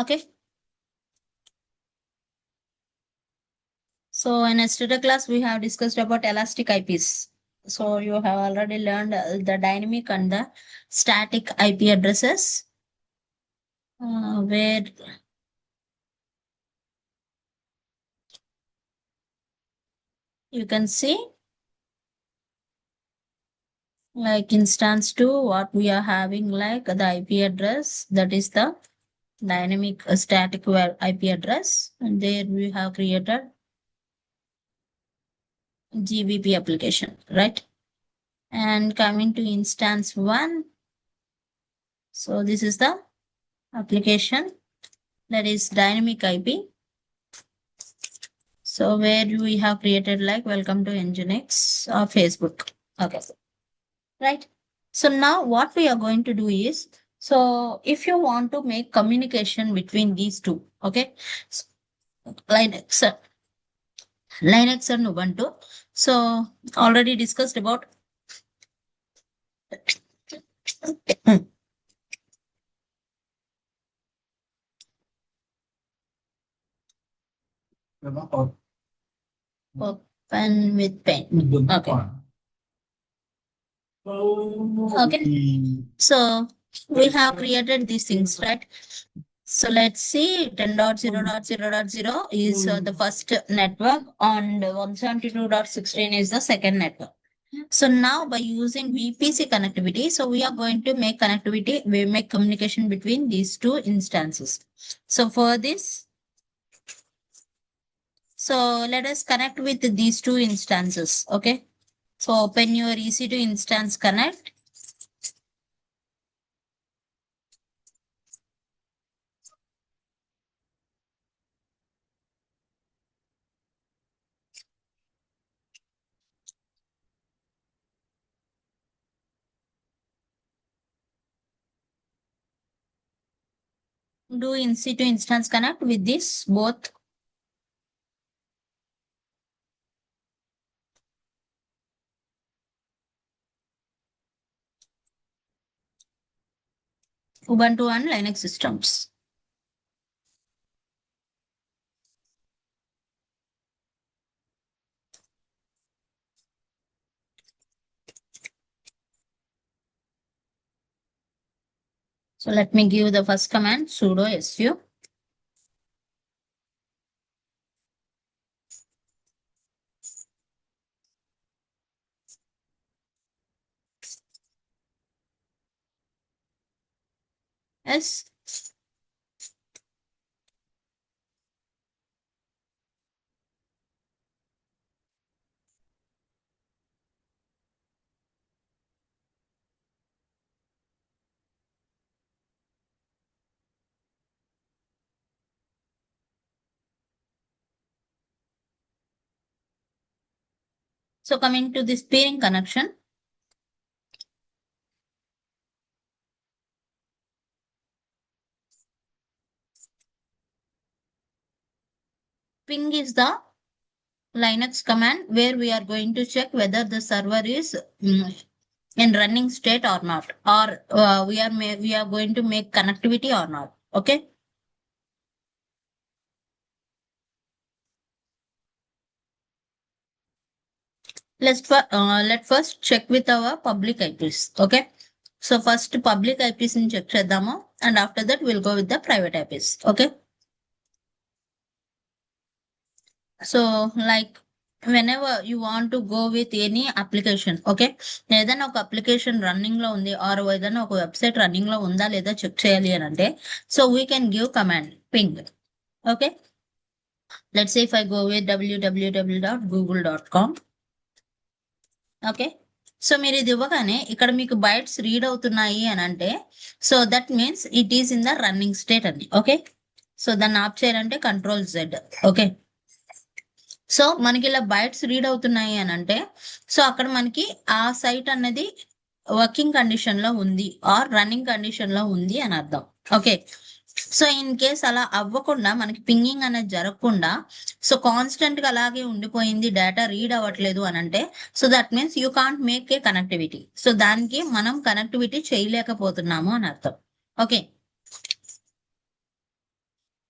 Okay. So in yesterday class, we have discussed about elastic IPs. So you have already learned the dynamic and the static IP addresses, where you can see like instance 2, what we are having like the IP address, that is the dynamic static IP address. And there we have created GBP application, right? And coming to instance 1, so this is the application, that is dynamic IP. So where we have created like welcome to Nginx or Facebook. Okay, right. So now what we are going to do is, so if you want to make communication between these two, okay, so Linux, Linux and Ubuntu. So already discussed about open with pen. Okay. Okay. So we have created these things, right? So let's see 10.0.0.0 is the first network and 172.16 is the second network. So now by using VPC connectivity, so we are going to make connectivity, we make communication between these two instances. So for this, so let us connect with these two instances. Okay. So open your EC2 instance connect. Do EC2 instance connect with this both. Ubuntu and Linux systems. So let me give the first command sudo su. S. So coming to this peering connection. Ping is the Linux command where we are going to check whether the server is in running state or not, or we are going to make connectivity or not. Okay. Let first check with our public IPs. Okay. So first public IPs in check చేద్దాము, and after that we'll go with the private IPs. Okay. So like whenever you want to go with any application, okay, ఏదైనా ఒక application running లో ఉంది are ఏదైనా ఒక website running లో ఉందా లేదా చెక్ చేయాలి అని అంటే, so we can give command ping. Okay, let's say if I go with www.google.com. Okay, so మీరు ఇది ఇవ్వగానే ఇక్కడ మీకు బైట్స్ రీడ్ అవుతున్నాయి అని అంటే, so that means it is in the running state అని. ఓకే, సో దాన్ని ఆఫ్ చేయాలంటే కంట్రోల్ జెడ్. ఓకే, సో మనకి ఇలా బైట్స్ రీడ్ అవుతున్నాయి అని అంటే, సో అక్కడ మనకి ఆ సైట్ అనేది వర్కింగ్ కండిషన్ లో ఉంది ఆర్ రన్నింగ్ కండిషన్ లో ఉంది అని అర్థం. ఓకే, సో ఇన్ కేస్ అలా అవ్వకుండా మనకి పింగింగ్ అనేది జరగకుండా, సో కాన్స్టెంట్ గా అలాగే ఉండిపోయింది, డేటా రీడ్ అవ్వట్లేదు అని అంటే, so that means you can't make a connectivity. So దానికి మనం కనెక్టివిటీ చేయలేకపోతున్నాము అని అర్థం. ఓకే,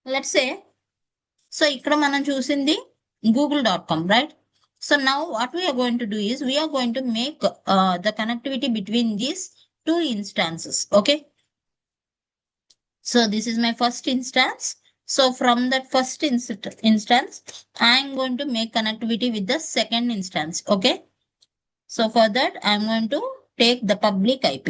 లెట్స్ సే, సో ఇక్కడ మనం చూసింది google.com, right? So now what we are going to do is we are going to make the connectivity between these two instances. Okay, so this is my first instance. So from that first instance I am going to make connectivity with the second instance. Okay, so for that I am going to take the public IP.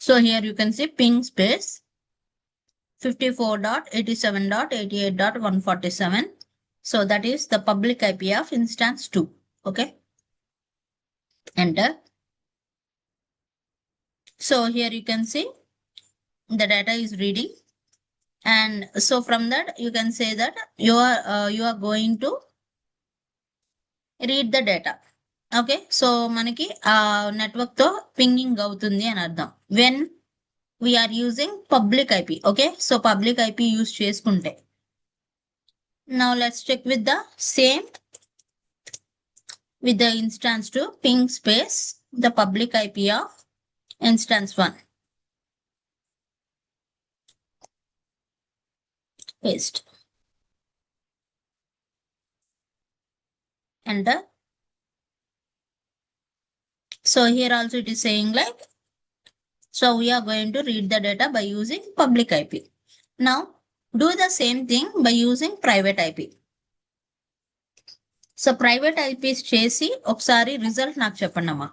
So here you can see ping space 54.87.88.147. So that is the public IP of instance 2. Okay, enter. So here you can see the data is reading, and so from that you can say that you are going to read the data. Okay, so మనకి network తో pinging అవుతుంది అని అర్థం when we are using public IP. Okay, so public IP use చేసుకుంటే. Now let's check with the same with the instance 2 ping space the public IP of instance 1. Paste. Enter. So here also it is saying like, so we are going to read the data by using public IP. Now do the same thing by using private IP. So private eyepiece చేసి ఒకసారి result నాకు చెప్పండి అమ్మా.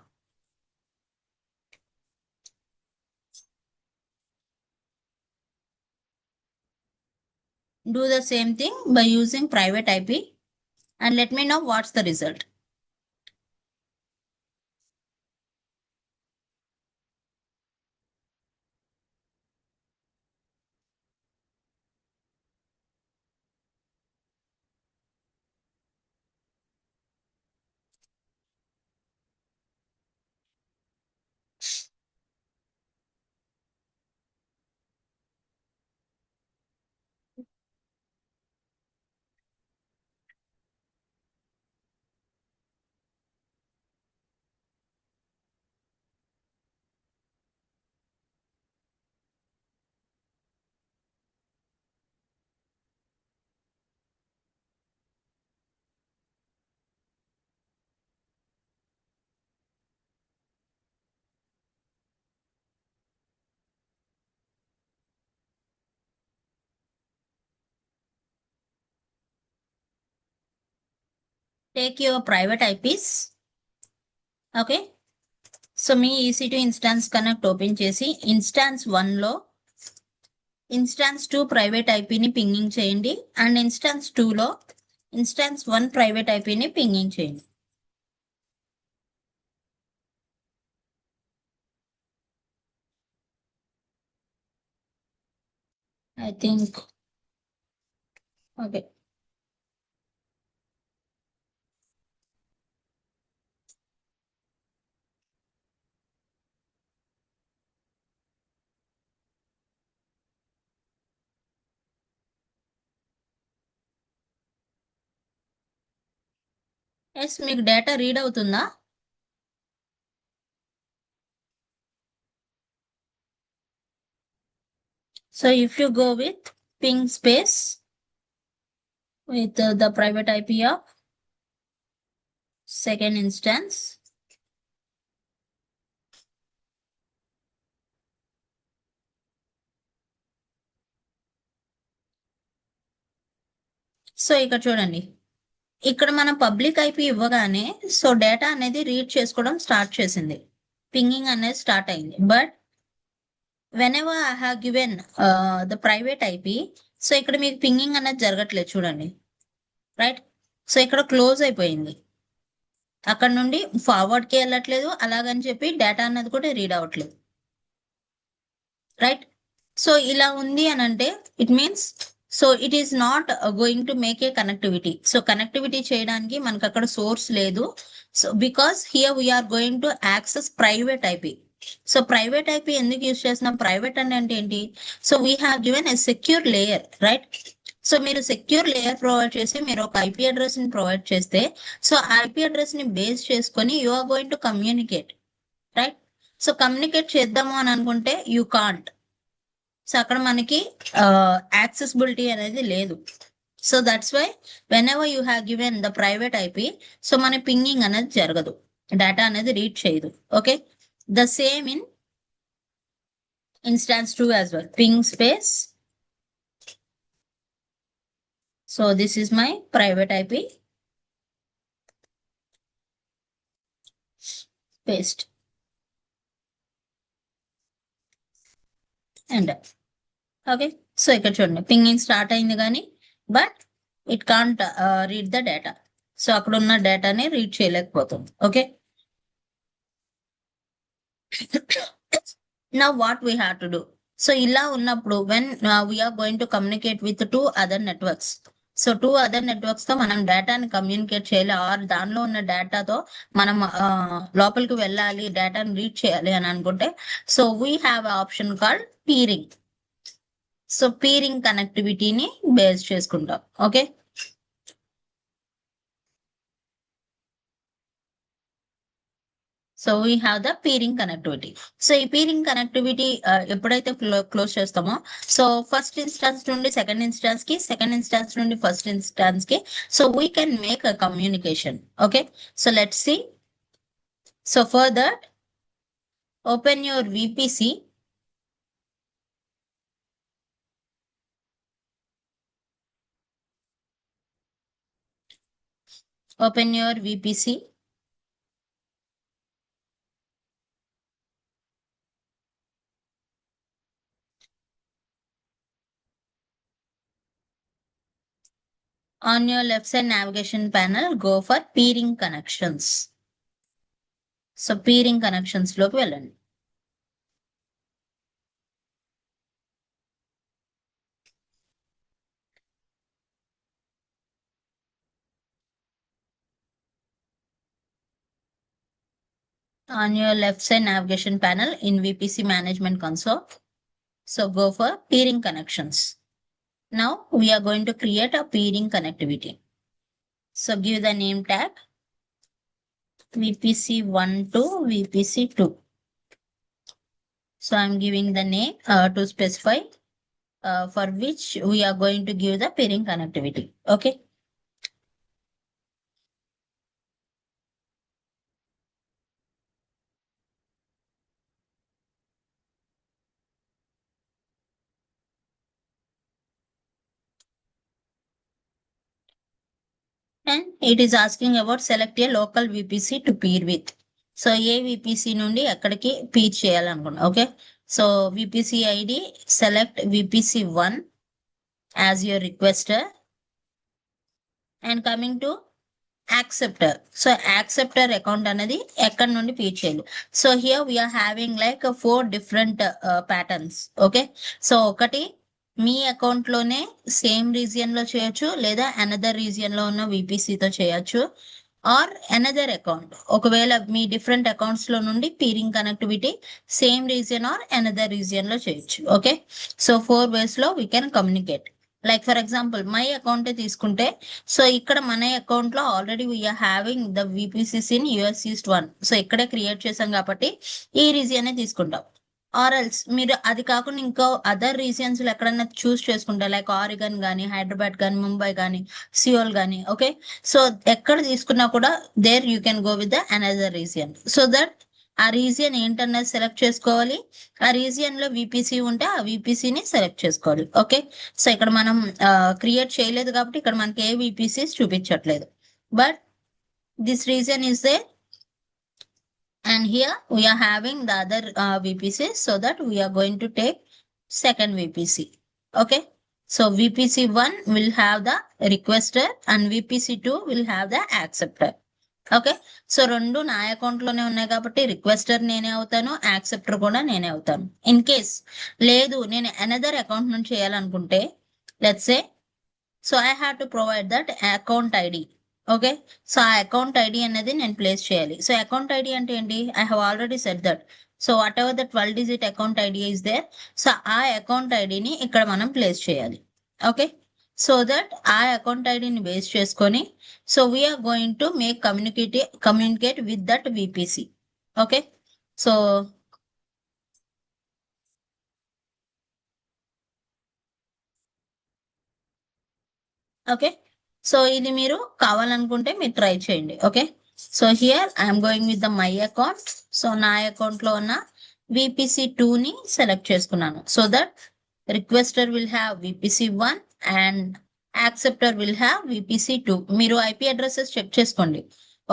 Do the same thing by using private IP and let me know what's the result. Take your private IPs. Okay, so me EC2 instance connect open చేసి instance 1 లో instance 2 private ఐపీని pinging చేయండి and instance 2 లో instance 1 private ఐపీని pinging చేయండి. I think okay. Yes, మీకు data read అవుతుందా? So if you go with ping space with the private IP of second instance, so ఇక్కడ చూడండి, ఇక్కడ మనం పబ్లిక్ ఐపీ ఇవ్వగానే సో డేటా అనేది రీడ్ చేసుకోవడం స్టార్ట్ చేసింది, పింగింగ్ అనేది స్టార్ట్ అయింది. But whenever I have given the private IP, so ఇక్కడ మీకు పింగింగ్ అనేది జరగట్లేదు చూడండి, రైట్? సో ఇక్కడ క్లోజ్ అయిపోయింది, అక్కడ నుండి ఫార్వర్డ్కి వెళ్ళట్లేదు, అలాగని చెప్పి డేటా అనేది కూడా రీడ్ అవ్వట్లేదు, రైట్? సో ఇలా ఉంది అని అంటే it means so it is not going to make a connectivity. So connectivity చేయడానికి మనకు అక్కడ సోర్స్ లేదు. So because here we're going to access private IP. So private IP ఎందుకు యూజ్ చేస్తున్నాం? ప్రైవేట్ అంటే ఏంటి? So we have given a secure layer, right? So మీరు secure layer provide చేసి మీరు ఒక ఐపీ అడ్రస్ ని ప్రొవైడ్ చేస్తే సో ఆ ఐపీ అడ్రస్ ని బేస్ చేసుకొని you are going to communicate, right? So communicate చేద్దాము అని అనుకుంటే యూ కాంట్. సో అక్కడ మనకి యాక్సెసిబిలిటీ అనేది లేదు. So that's why whenever you have given the private IP, so మన పింగింగ్ అనేది జరగదు, డేటా అనేది రీడ్ చేయదు. Okay, the same in instance 2 as well, ping space. So this is my private IP, paste and okay. So ఇక్కడ చూడండి pinging start అయింది కానీ but it can't read the data. So అక్కడ ఉన్న డేటాని రీడ్ చేయలేకపోతుంది. Okay, now what we have to do? So ఇలా ఉన్నప్పుడు when we are going to communicate with two other networks, so two other networks తో మనం డేటాని కమ్యూనికేట్ చేయాలి ఆర్ దానిలో ఉన్న డేటాతో మనం లోపలికి వెళ్ళాలి, డేటాని రీడ్ చేయాలి అని అనుకుంటే so we have option called peering. So peering కనెక్టివిటీని బేస్ చేసుకుంటాం. Okay, so we have the peering connectivity. So ఈ పీరింగ్ కనెక్టివిటీ ఎప్పుడైతే క్లోజ్ చేస్తామో సో ఫస్ట్ ఇన్స్టాన్స్ నుండి సెకండ్ ఇన్స్టాన్స్ కి, సెకండ్ ఇన్స్టాన్స్ నుండి ఫస్ట్ ఇన్స్టాన్స్ కి, so we can make a communication. Okay, so let's C. So for that open your VPC. Open your VPC. On your left side navigation panel, go for peering connections. So peering connections లోకి వెళ్ళండి. On your left side navigation panel in VPC management console, so go for peering connections. Now we are going to create a peering connectivity. So give the name tag VPC1 to VPC2. So I'm giving the name to specify for which we are going to give the peering connectivity. Okay. And it is asking about select a local VPC to peer with. So A VPC నుండి ఎక్కడికి peer చేయాలనుకున్నా. Okay, so VPC ID select VPC1 as your requester and coming to acceptor. So acceptor account అనేది ఎక్కడి నుండి peer చేయాలి. So here we are having like 4 different patterns. Okay, so ఒకటి మీ account లోనే same region లో చేయొచ్చు, లేదా అనదర్ రీజియన్ లో ఉన్న విపిసితో చేయొచ్చు, ఆర్ అనదర్ అకౌంట్ ఒకవేళ మీ డిఫరెంట్ అకౌంట్స్ లో నుండి peering connectivity same region or another region లో చేయొచ్చు. ఓకే, సో 4 ways లో we can communicate. Like for example my account తీసుకుంటే సో ఇక్కడ మన అకౌంట్ లో already we're having the VPCs in US east 1. So ఇక్కడే క్రియేట్ చేసాం కాబట్టి ఈ రీజియన్ తీసుకుంటాం. ఆర్ ఎల్స్ మీరు అది కాకుండా ఇంకో అదర్ రీజియన్స్ లో ఎక్కడైనా చూస్ చేసుకుంటారు, లైక్ ఆరిగన్ కానీ, హైదరాబాద్ కానీ, ముంబై కానీ, సియోల్ కానీ. ఓకే, సో ఎక్కడ తీసుకున్నా కూడా there you can go with the another region. So that ఆ రీజియన్ ఏంటన్నది సెలెక్ట్ చేసుకోవాలి. ఆ రీజియన్ లో విపిసి ఉంటే ఆ విపిసిని సెలెక్ట్ చేసుకోవాలి. ఓకే, సో ఇక్కడ మనం క్రియేట్ చేయలేదు కాబట్టి ఇక్కడ మనకి ఏ విపిసి చూపించట్లేదు, but this region is there. And here we are having the other VPCs, so that we are going to take second VPC. Okay, so VPC1 will have the requester and VPC2 will have the acceptor. Okay, so రెండు నా account లోనే ఉన్నాయి కాబట్టి requester నేనే అవుతాను, acceptor కూడా నేనే అవుతాను. ఇన్ కేస్ లేదు నేను అనదర్ అకౌంట్ నుంచి చేయాలనుకుంటే let's say, so I have to provide that account ID. Okay, so ఆ అకౌంట్ ఐడి అనేది నేను ప్లేస్ చేయాలి. సో అకౌంట్ ఐడి అంటే ఏంటి, I have already set that. So whatever the 12 digit account ID is there, so ఆ account ఐడిని ఇక్కడ మనం ప్లేస్ చేయాలి. ఓకే, సో దట్ ఆ అకౌంట్ ఐడిని బేస్ చేసుకొని so we're going to make communicate with that VPC. Okay, so okay, so ఇది మీరు కావాలనుకుంటే మీరు ట్రై చేయండి. Okay, so here I'm going with the my account. So నా అకౌంట్ లో ఉన్న VPC2 ని సెలెక్ట్ చేసుకున్నాను. So that requester will have VPC1 and acceptor will have VPC2. మీరు IP అడ్రసెస్ చెక్ చేసుకోండి.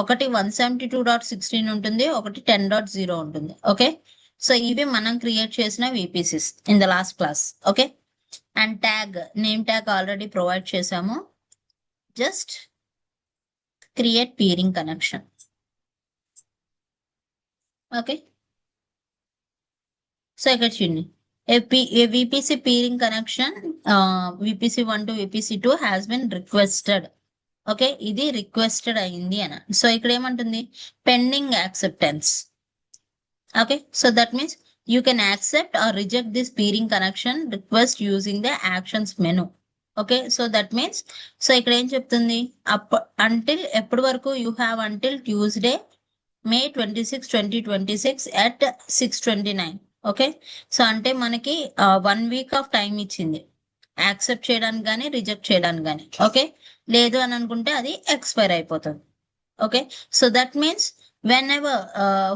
ఒకటి 172.16 ఉంటుంది, ఒకటి 10.0 ఉంటుంది. ఓకే, సో ఇవి మనం క్రియేట్ చేసిన VPCs in the last class. Okay, and tag name tag already provide చేసాము. Just create peering connection. Okay, so ఇక్కడ చూడండి, a VPC peering connection VPC1 to VPC2 has been requested. Okay, ఇది requested అయింది అని. So ఇక్కడ ఏమంటుంది, pending acceptance. Okay, so that means you can accept or reject this peering connection request using the actions menu. Okay, so that means so ఇక్కడ ఏం చెప్తుంది, until ఎప్పటి వరకు, you have until Tuesday May 26, 2026 at 6:29. Okay, so అంటే మనకి 1 week of time ఇచ్చింది accept చేయడానికి కానీ రిజెక్ట్ చేయడానికి కానీ. ఓకే, లేదు అని అనుకుంటే అది ఎక్స్పైర్ అయిపోతుంది. Okay, so that means whenever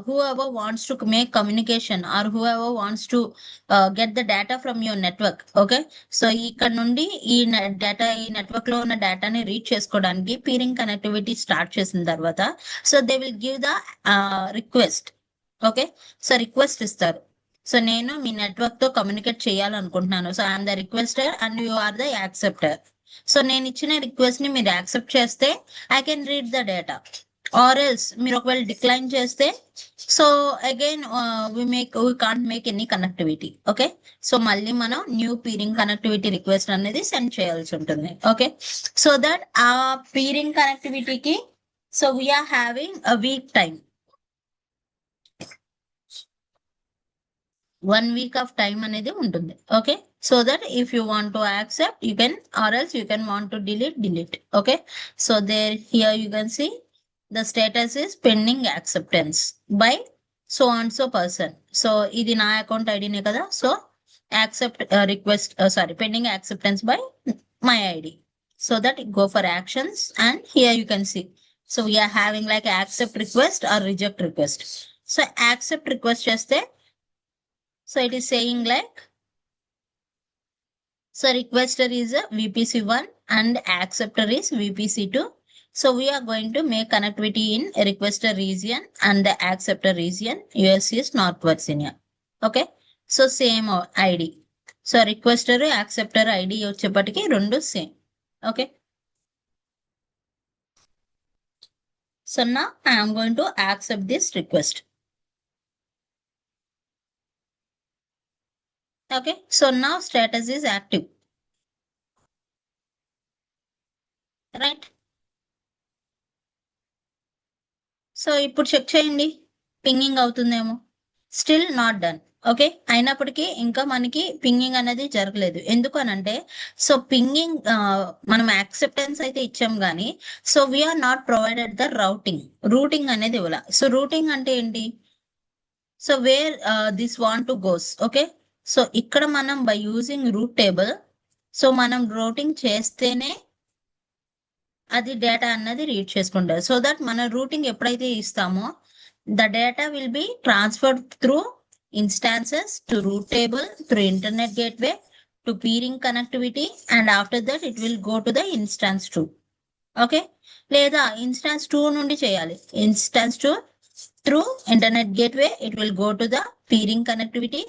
whoever wants to make communication or whoever wants to get the data from your network. Okay, so ఇక్కడ నుండి ఈ డేటా, ఈ నెట్వర్క్ లో ఉన్న డేటాని రీడ్ చేసుకోవడానికి పీరింగ్ కనెక్టివిటీ స్టార్ట్ చేసిన తర్వాత so they will give the request. Okay, so request ఇస్తారు. సో నేను మీ నెట్వర్క్ తో కమ్యూనికేట్ చేయాలనుకుంటున్నాను. So I'm the requester and you are the acceptor. So నేను ఇచ్చిన రిక్వెస్ట్ ని మీరు యాక్సెప్ట్ చేస్తే I can read the data, or else మీరు ఒకవేళ డిక్లైన్ చేస్తే so again we can't make any connectivity. Okay, so మళ్ళీ మనం న్యూ పీరింగ్ కనెక్టివిటీ రిక్వెస్ట్ అనేది సెండ్ చేయాల్సి ఉంటుంది. ఓకే, సో దట్ ఆ పీరింగ్ కనెక్టివిటీకి so we're having a week time, 1 week of time అనేది ఉంటుంది. Okay, so that if you want to accept you can, or else you can want to delete. Okay, so there here you can see the status is pending acceptance by so and so person. So ఇది నా account ఐడినే కదా, so accept request pending acceptance by my ID. So that go for actions and here you can see. So we are having like accept request or reject request. So accept request చేస్తే so it is saying like so requester is a VPC1 and acceptor is VPC2. So we are going to make connectivity in a requester region and the acceptor region. US is North Virginia. Okay, so same ID. So requester acceptor ID వచ్చేపటికి రెండు same. Okay, so now I am going to accept this request. Okay, so now status is active, right? So ఇప్పుడు check చేయండి, pinging అవుతుందేమో. Still not done. Okay, అయినప్పటికీ ఇంకా మనకి pinging అనేది జరగలేదు. ఎందుకు అనంటే సో పింగింగ్ మనం యాక్సెప్టెన్స్ అయితే ఇచ్చాం కానీ so we're not provided the routing అనేది ఇవ్వాల. సో రూటింగ్ అంటే ఏంటి, so where this want to goes. Okay, so ఇక్కడ మనం by using route table so మనం రూటింగ్ చేస్తేనే అది డేటా అన్నది రీడ్ చేసుకుంటారు. సో దట్ మన రూటింగ్ ఎప్పుడైతే ఇస్తామో the data will be transferred through instances to root table, through internet gateway, to peering connectivity and after that it will go to the instance 2. Okay, లేదా instance 2 నుండి చేయాలి. Instance 2 through internet gateway it will go to the peering connectivity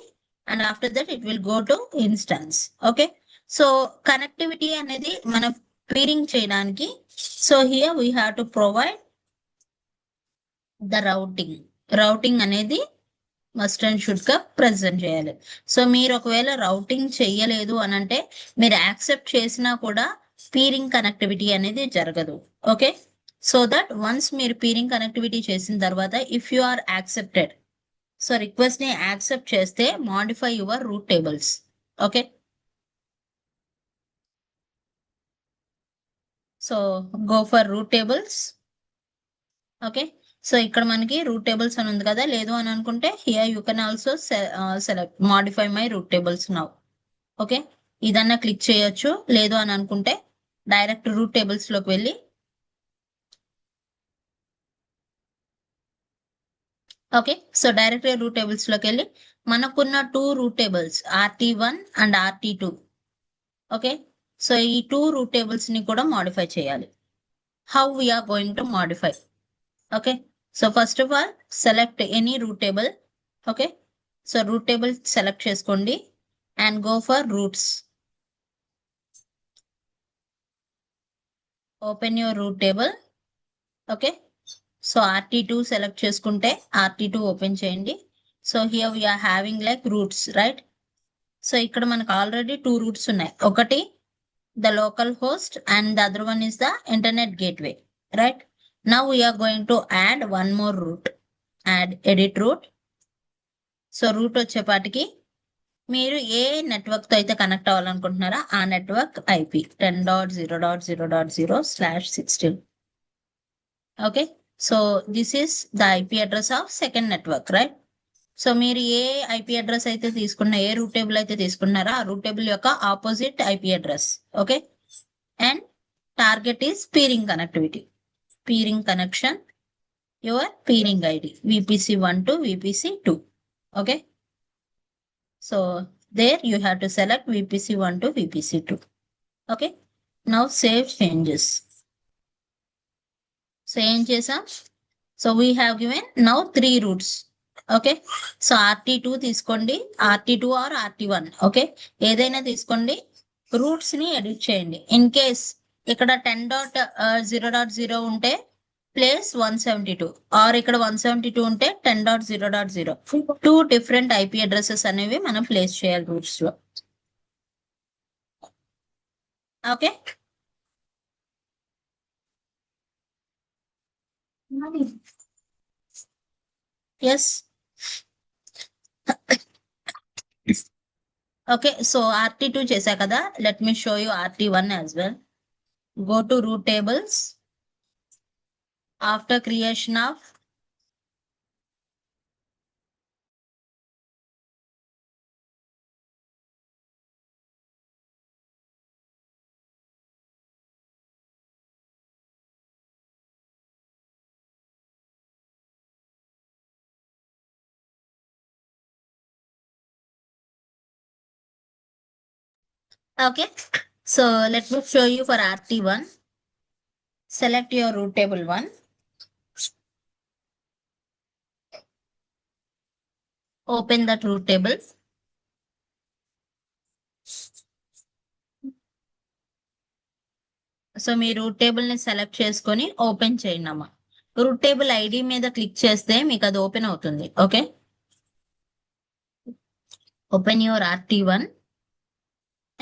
and after that it will go to instance. Okay, so connectivity అనేది మన peering చేయడానికి so here we have to provide the routing అనేది must and should గా present చేయాలి. So మీరు ఒకవేళ routing చెయ్యలేదు అని అంటే మీరు యాక్సెప్ట్ చేసినా కూడా పీరింగ్ కనెక్టివిటీ అనేది జరగదు. ఓకే, సో దట్ వన్స్ మీరు పీరింగ్ కనెక్టివిటీ చేసిన తర్వాత if you are accepted so request ని యాక్సెప్ట్ చేస్తే modify your route tables. Okay, so go for route tables. Okay, so ఇక్కడ మనకి రూట్ టేబుల్స్ అని ఉంది కదా, లేదు అని అనుకుంటే here you can also select modify my route tables now. Okay, ఇదన్నా క్లిక్ చేయొచ్చు, లేదు అని అనుకుంటే డైరెక్ట్ రూట్ టేబుల్స్ లోకి వెళ్ళి okay, so direct route tables లోకి వెళ్ళి మనకున్న two route tables RT1 and RT2. Okay, so ఈ టూ రూట్ టేబుల్స్ ని కూడా మాడిఫై చేయాలి. How we're going to modify? Okay, so first of all select any route table. Okay, so route table select చేసుకోండి and go for routes. Open your route table. Okay, so RT2 select చేసుకుంటే RT2 open చేయండి. So here we're having like routes, right? So ఇక్కడ మనకు already two routes ఉన్నాయి. ఒకటి the local host and the other one is the internet gateway, right? Now we're going to add one more route. Add edit route. So route వచ్చేపాటికి మీరు ఏ network తో అయితే connect అవ్వాలనుకుంటున్నారో ఆ network IP 10.0.0.0/16. Okay, so this is the IP address of second network, right? So మీరు ఏ IP address అయితే తీసుకున్న, ఏ రూట్ టేబుల్ అయితే తీసుకున్నారో ఆ రూట్ టేబుల్ యొక్క opposite IP address. Okay, and target is peering connectivity. Peering connection, your peering ID VPC1 to VPC2. Okay, so there you have to select VPC1 to VPC2. Okay, now save changes. So ఏం చేసాం? So we have given now 3 roots. Okay, so RT2 తీసుకోండి, RT2 are RT1. Okay, ఏదైనా తీసుకోండి, roots ని edit చేయండి. In case ఇక్కడ 10.0.0 ఉంటే place 172, are ఇక్కడ 172 ఉంటే 10.0.0. టూ డిఫరెంట్ IP అడ్రసెస్ అనేవి మనం ప్లేస్ చేయాలి రూట్స్ లో. Okay, yes. Okay, so RT2 చేశా కదా, let me show you RT1 as well. Go to root tables. After creation of okay, so let me show you for RT1. Select your root table 1. Open that root table. So మీ route table ని select చేసుకొని open చేయండి అమ్మా. Route table ID మీద click చేస్తే మీకు అది open అవుతుంది. Okay, open your RT1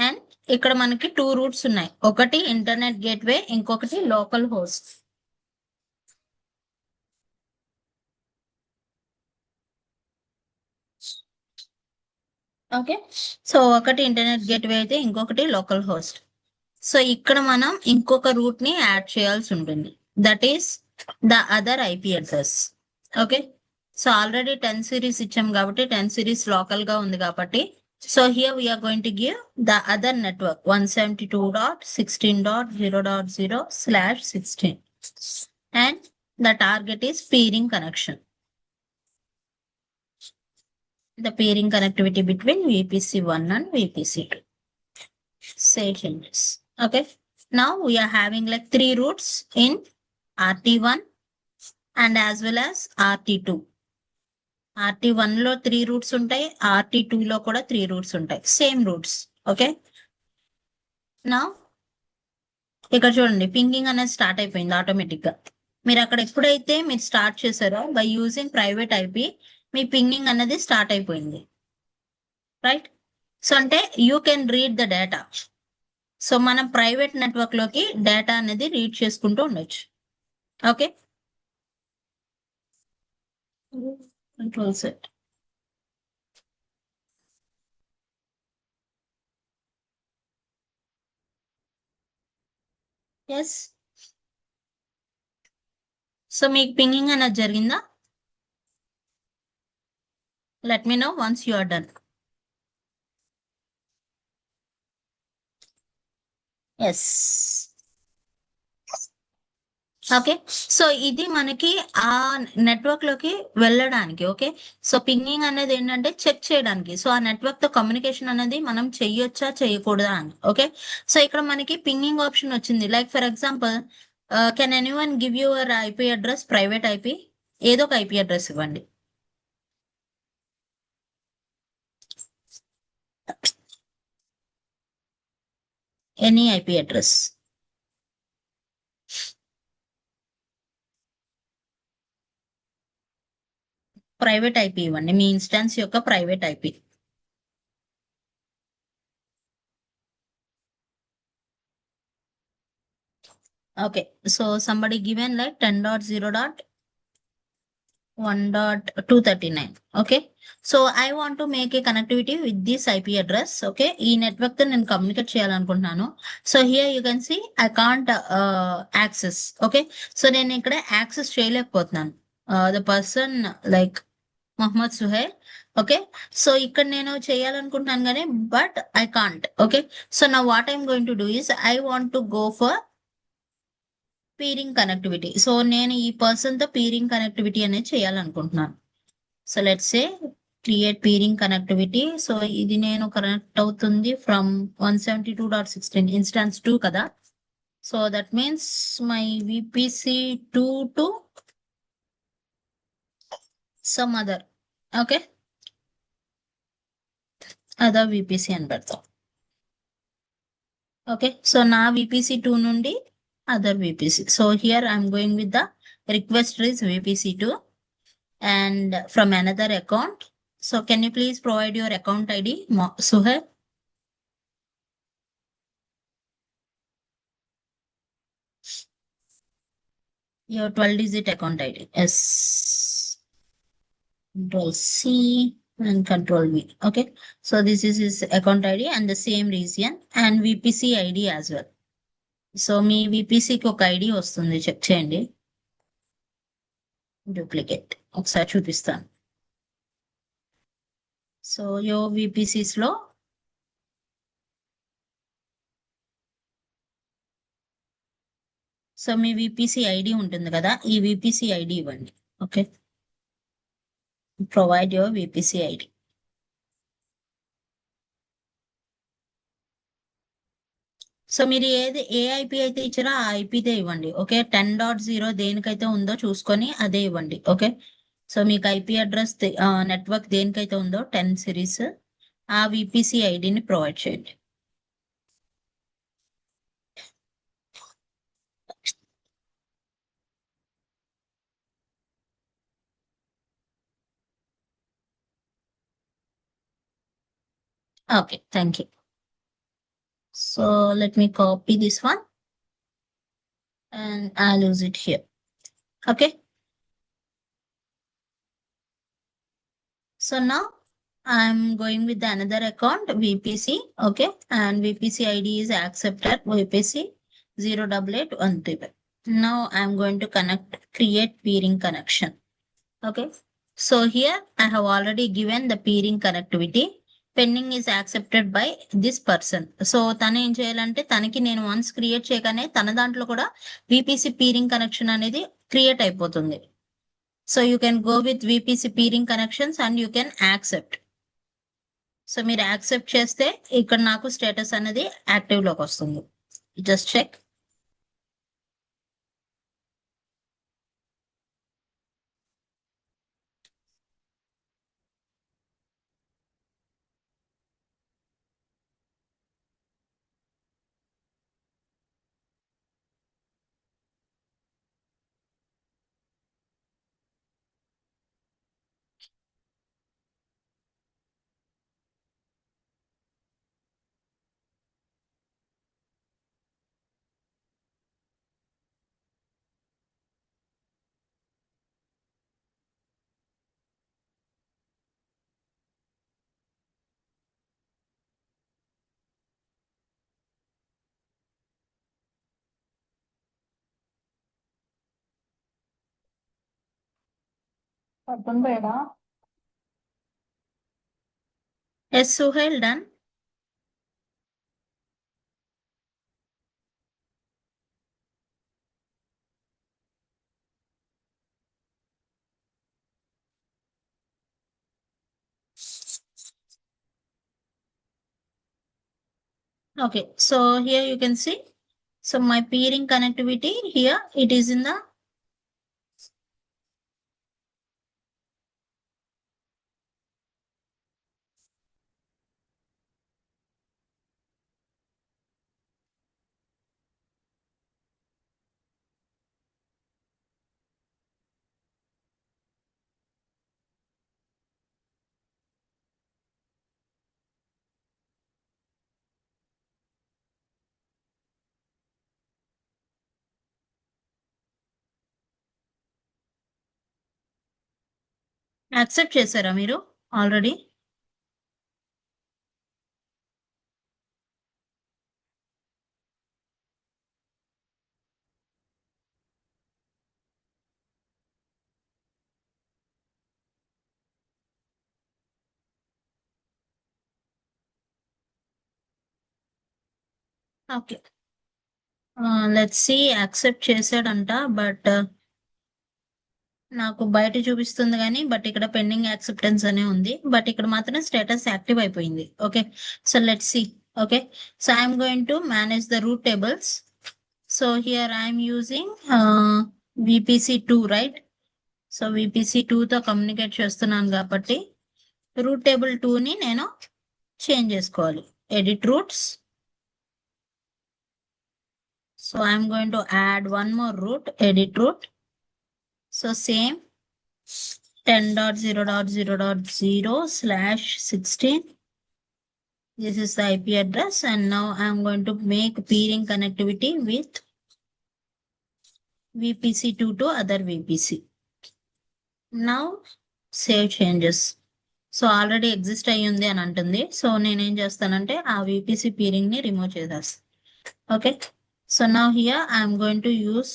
and ఇక్కడ మనకి టూ రూట్స్ ఉన్నాయి. ఒకటి ఇంటర్నెట్ గేట్వే, ఇంకొకటి లోకల్ హోస్ట్. ఓకే, సో ఒకటి ఇంటర్నెట్ గేట్వే అయితే ఇంకొకటి లోకల్ హోస్ట్. సో ఇక్కడ మనం ఇంకొక రూట్ ని యాడ్ చేయాల్సి ఉంటుంది. That is the other IP address. Okay, so already 10 series ఇచ్చాం కాబట్టి 10 సిరీస్ లోకల్ గా ఉంది కాబట్టి so here we're going to give the other network 172.16.0.0/16 and the target is peering connection. The peering connectivity between VPC1 and VPC2. Say changes. Okay, now we are having like 3 roots in RT1 and as well as RT2. RT1 లో 3 roots ఉంటాయి, RT2 లో కూడా 3 roots ఉంటాయి, same roots. Okay, నా ఇక్కడ చూడండి pinging అనేది start అయిపోయింది ఆటోమేటిక్ గా. మీరు అక్కడ ఎప్పుడైతే మీరు స్టార్ట్ చేశారో బై యూజింగ్ ప్రైవేట్ IP మీ పింగింగ్ అనేది స్టార్ట్ అయిపోయింది, రైట్? సో అంటే you can read the data. So మనం ప్రైవేట్ నెట్వర్క్ లోకి డేటా అనేది రీడ్ చేసుకుంటూ ఉండొచ్చు. Okay, control set. Yes. So మీకు పింగింగ్ అనేది జరిగిందా? Let me know once you are done. Yes. Okay. So ఇది మనకి ఆ నెట్వర్క్ లోకి వెళ్ళడానికి. ఓకే. సో పింగింగ్ అనేది ఏంటంటే చెక్ చేయడానికి. సో ఆ నెట్వర్క్ తో కమ్యూనికేషన్ అనేది మనం చెయ్యొచ్చా చేయకూడదా అని. ఓకే. సో ఇక్కడ మనకి పింగింగ్ ఆప్షన్ వచ్చింది. Like for example, can anyone give your IP address, private IP? ఏదో ఒక ఐపీ అడ్రస్ ఇవ్వండి. Any IP address. Private IP ఇవ్వండి, మీ ఇన్స్టాన్స్ యొక్క private IP. Okay. So somebody given like 10.1.239. Okay. So I want to make a connectivity with this IP address. Okay. ఈ network తో నేను communicate చేయాలనుకుంటున్నాను. So here you can see I can't access. Okay. So నేను ఇక్కడ access చేయలేకపోతున్నాను. The person like Mohammed Suhail. Okay. So ఇక్కడ నేను చేయాలనుకుంటున్నాను కానీ but I can't. Okay. So నా what I'm going to do is I want to go for peering connectivity. So నేను ఈ పర్సన్ తో పీరింగ్ కనెక్టివిటీ అనేది చేయాలనుకుంటున్నాను. So let's say create peering connectivity. So ఇది నేను కనెక్ట్ అవుతుంది ఫ్రమ్ 172.16 ఇన్స్టాన్స్ 2 కదా. So that means my VPC 2 to some other. Okay. Other VPC అని పెడతాం. ఓకే. సో నా విపిసి 2 నుండి other VPC. So here I'm going with the request is VPC 2 and from another account. So can you please provide your account ID, Suhail? Your 12-digit account ID. Yes. Control C and Control V. Okay. So this is his account ID and the same region and VPC ID as well. So మీ VPCకి ఒక ID వస్తుంది, check చేయండి. Duplicate ఒకసారి చూపిస్తాను. So యో VPCs లో so మీ VPC ID ఉంటుంది కదా, ఈ విపిసి ఐడి ఇవ్వండి. Okay. Provide your VPC ID. So మీరు ఏ ఐపీ అయితే ఇచ్చారో ఆ ఐపీదే ఇవ్వండి. ఓకే. 10.0 దేనికైతే ఉందో చూసుకొని అదే ఇవ్వండి. ఓకే. సో మీకు ఐపీ అడ్రస్ నెట్వర్క్ దేనికైతే ఉందో 10 సిరీస్ ఆ విపిసి ఐడిని ప్రొవైడ్ చేయండి. Okay. Thank you. So let me copy this one and I'll use it here. Okay. So now I'm going with another account VPC. Okay. And VPC ID is accepted VPC 08813. Now I'm going to create peering connection. Okay. So here I have already given the peering connectivity. Pending is accepted by this person. So తను ఏం చేయాలంటే తనకి నేను once create చేయగానే తన దాంట్లో కూడా VPC peering connection అనేది క్రియేట్ అయిపోతుంది. So you can go with VPC peering connections and you can accept. So మీరు యాక్సెప్ట్ చేస్తే ఇక్కడ నాకు స్టేటస్ అనేది యాక్టివ్ లోకి వస్తుంది. Just check. అర్థంపేడా. Yes, Suhail, done. Okay, so here you can see. So my peering connectivity here, it is in the accept చేశారా మీరు already? Okay, let's see. Accept చేశాడంట, బట్ నాకు బయట చూపిస్తుంది కానీ బట్ ఇక్కడ పెండింగ్ యాక్సెప్టెన్స్ అనే ఉంది, బట్ ఇక్కడ మాత్రం స్టేటస్ యాక్టివ్ అయిపోయింది. Okay, so let's C. Okay, so I'm going to manage the route tables. So here I'm using VPC2, right? So VPC2 తో కమ్యూనికేట్ చేస్తున్నాను కాబట్టి రూట్ టేబుల్ 2ని నేను చేంజ్ చేసుకోవాలి. Edit routes. So I'm going to add one more route, edit route. So same 10.0.0.0/16. This is the IP address, and now I'm going to make peering connectivity with VPC2 to other VPC. Now save changes. So already exist అయ్యింది అని అంటుంది. So నేనేం చేస్తానంటే ఆ VPC peering ని remove చేసేస్తాను. Okay, so now here I'm going to use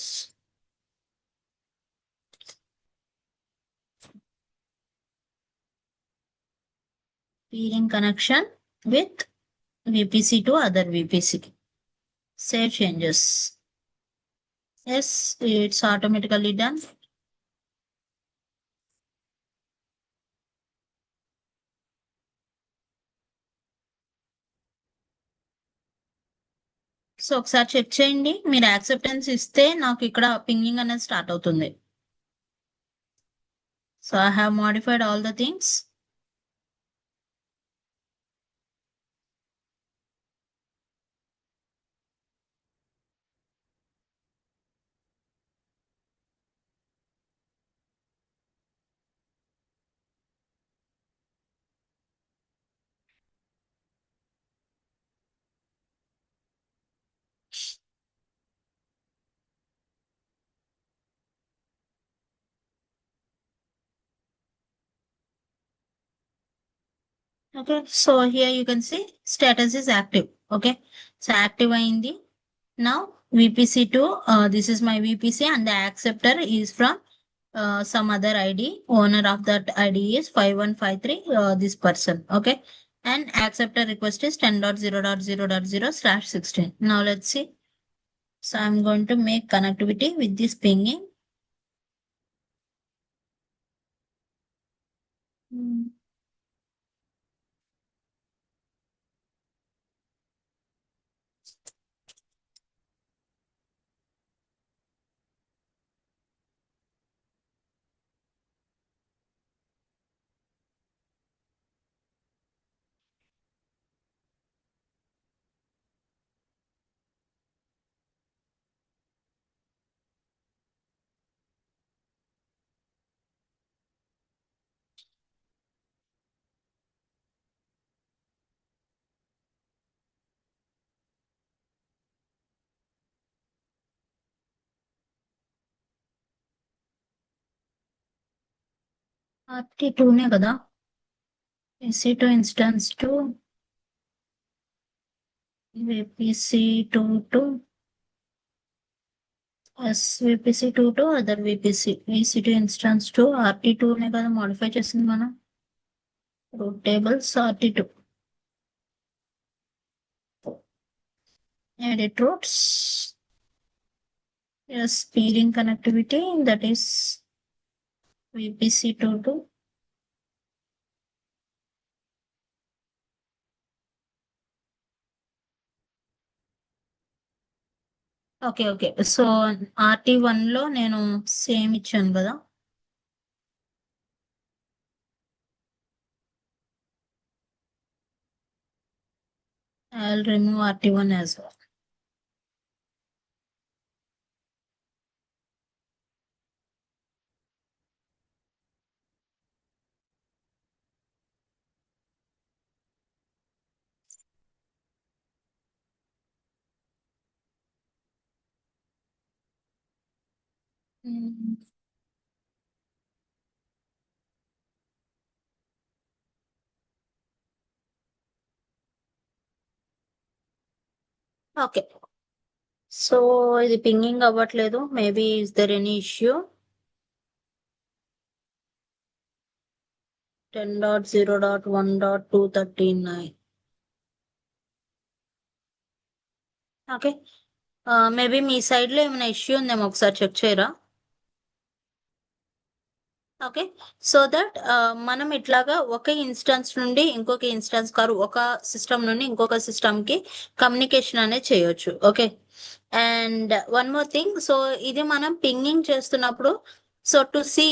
peering connection with VPC to other VPC. Save changes. Yes, it's automatically done. So ఒకసారి check చేయండి. మీరు యాక్సెప్టెన్స్ ఇస్తే నాకు ఇక్కడ పింగింగ్ అనేది స్టార్ట్ అవుతుంది. So I have modified all the things. Okay, so here you can see status is active. Okay, so active అయింది. Now VPC2, this is my VPC and the acceptor is from some other ID. Owner of that ID is 5153, this person. Okay, and acceptor request is 10.0.0.0/16. Now let's see. So I'm going to make connectivity with this pinging. RT2నే కదా, EC2 instance to VPC2 to VPC2 to other VPC, VC2 instance to RT2 నే కదా modify చేసింది మనం. Route tables RT2. Edit routes. Yes, peering connectivity, that is VPC2 to okay. So RT1 లో నేను same ఇచ్చాను కదా. I'll remove RT1 as well. Okay. So ఇది pinging అవ్వట్లేదు. Maybe is there any issue? 10.0.1.239. Okay. Maybe మీ side లో ఏమైనా issue ఉందేమో ఒకసారి చెక్ చేయరా? ఓకే. సో దట్ మనం ఇట్లాగా ఒక ఇన్స్టెన్స్ నుండి ఇంకొక ఇన్స్టెన్స్ ఒక సిస్టమ్ నుండి ఇంకొక సిస్టమ్ కి కమ్యూనికేషన్ అనేది చేయొచ్చు. Okay. And one more thing, so ఇది మనం పింగింగ్ చేస్తున్నప్పుడు, so to see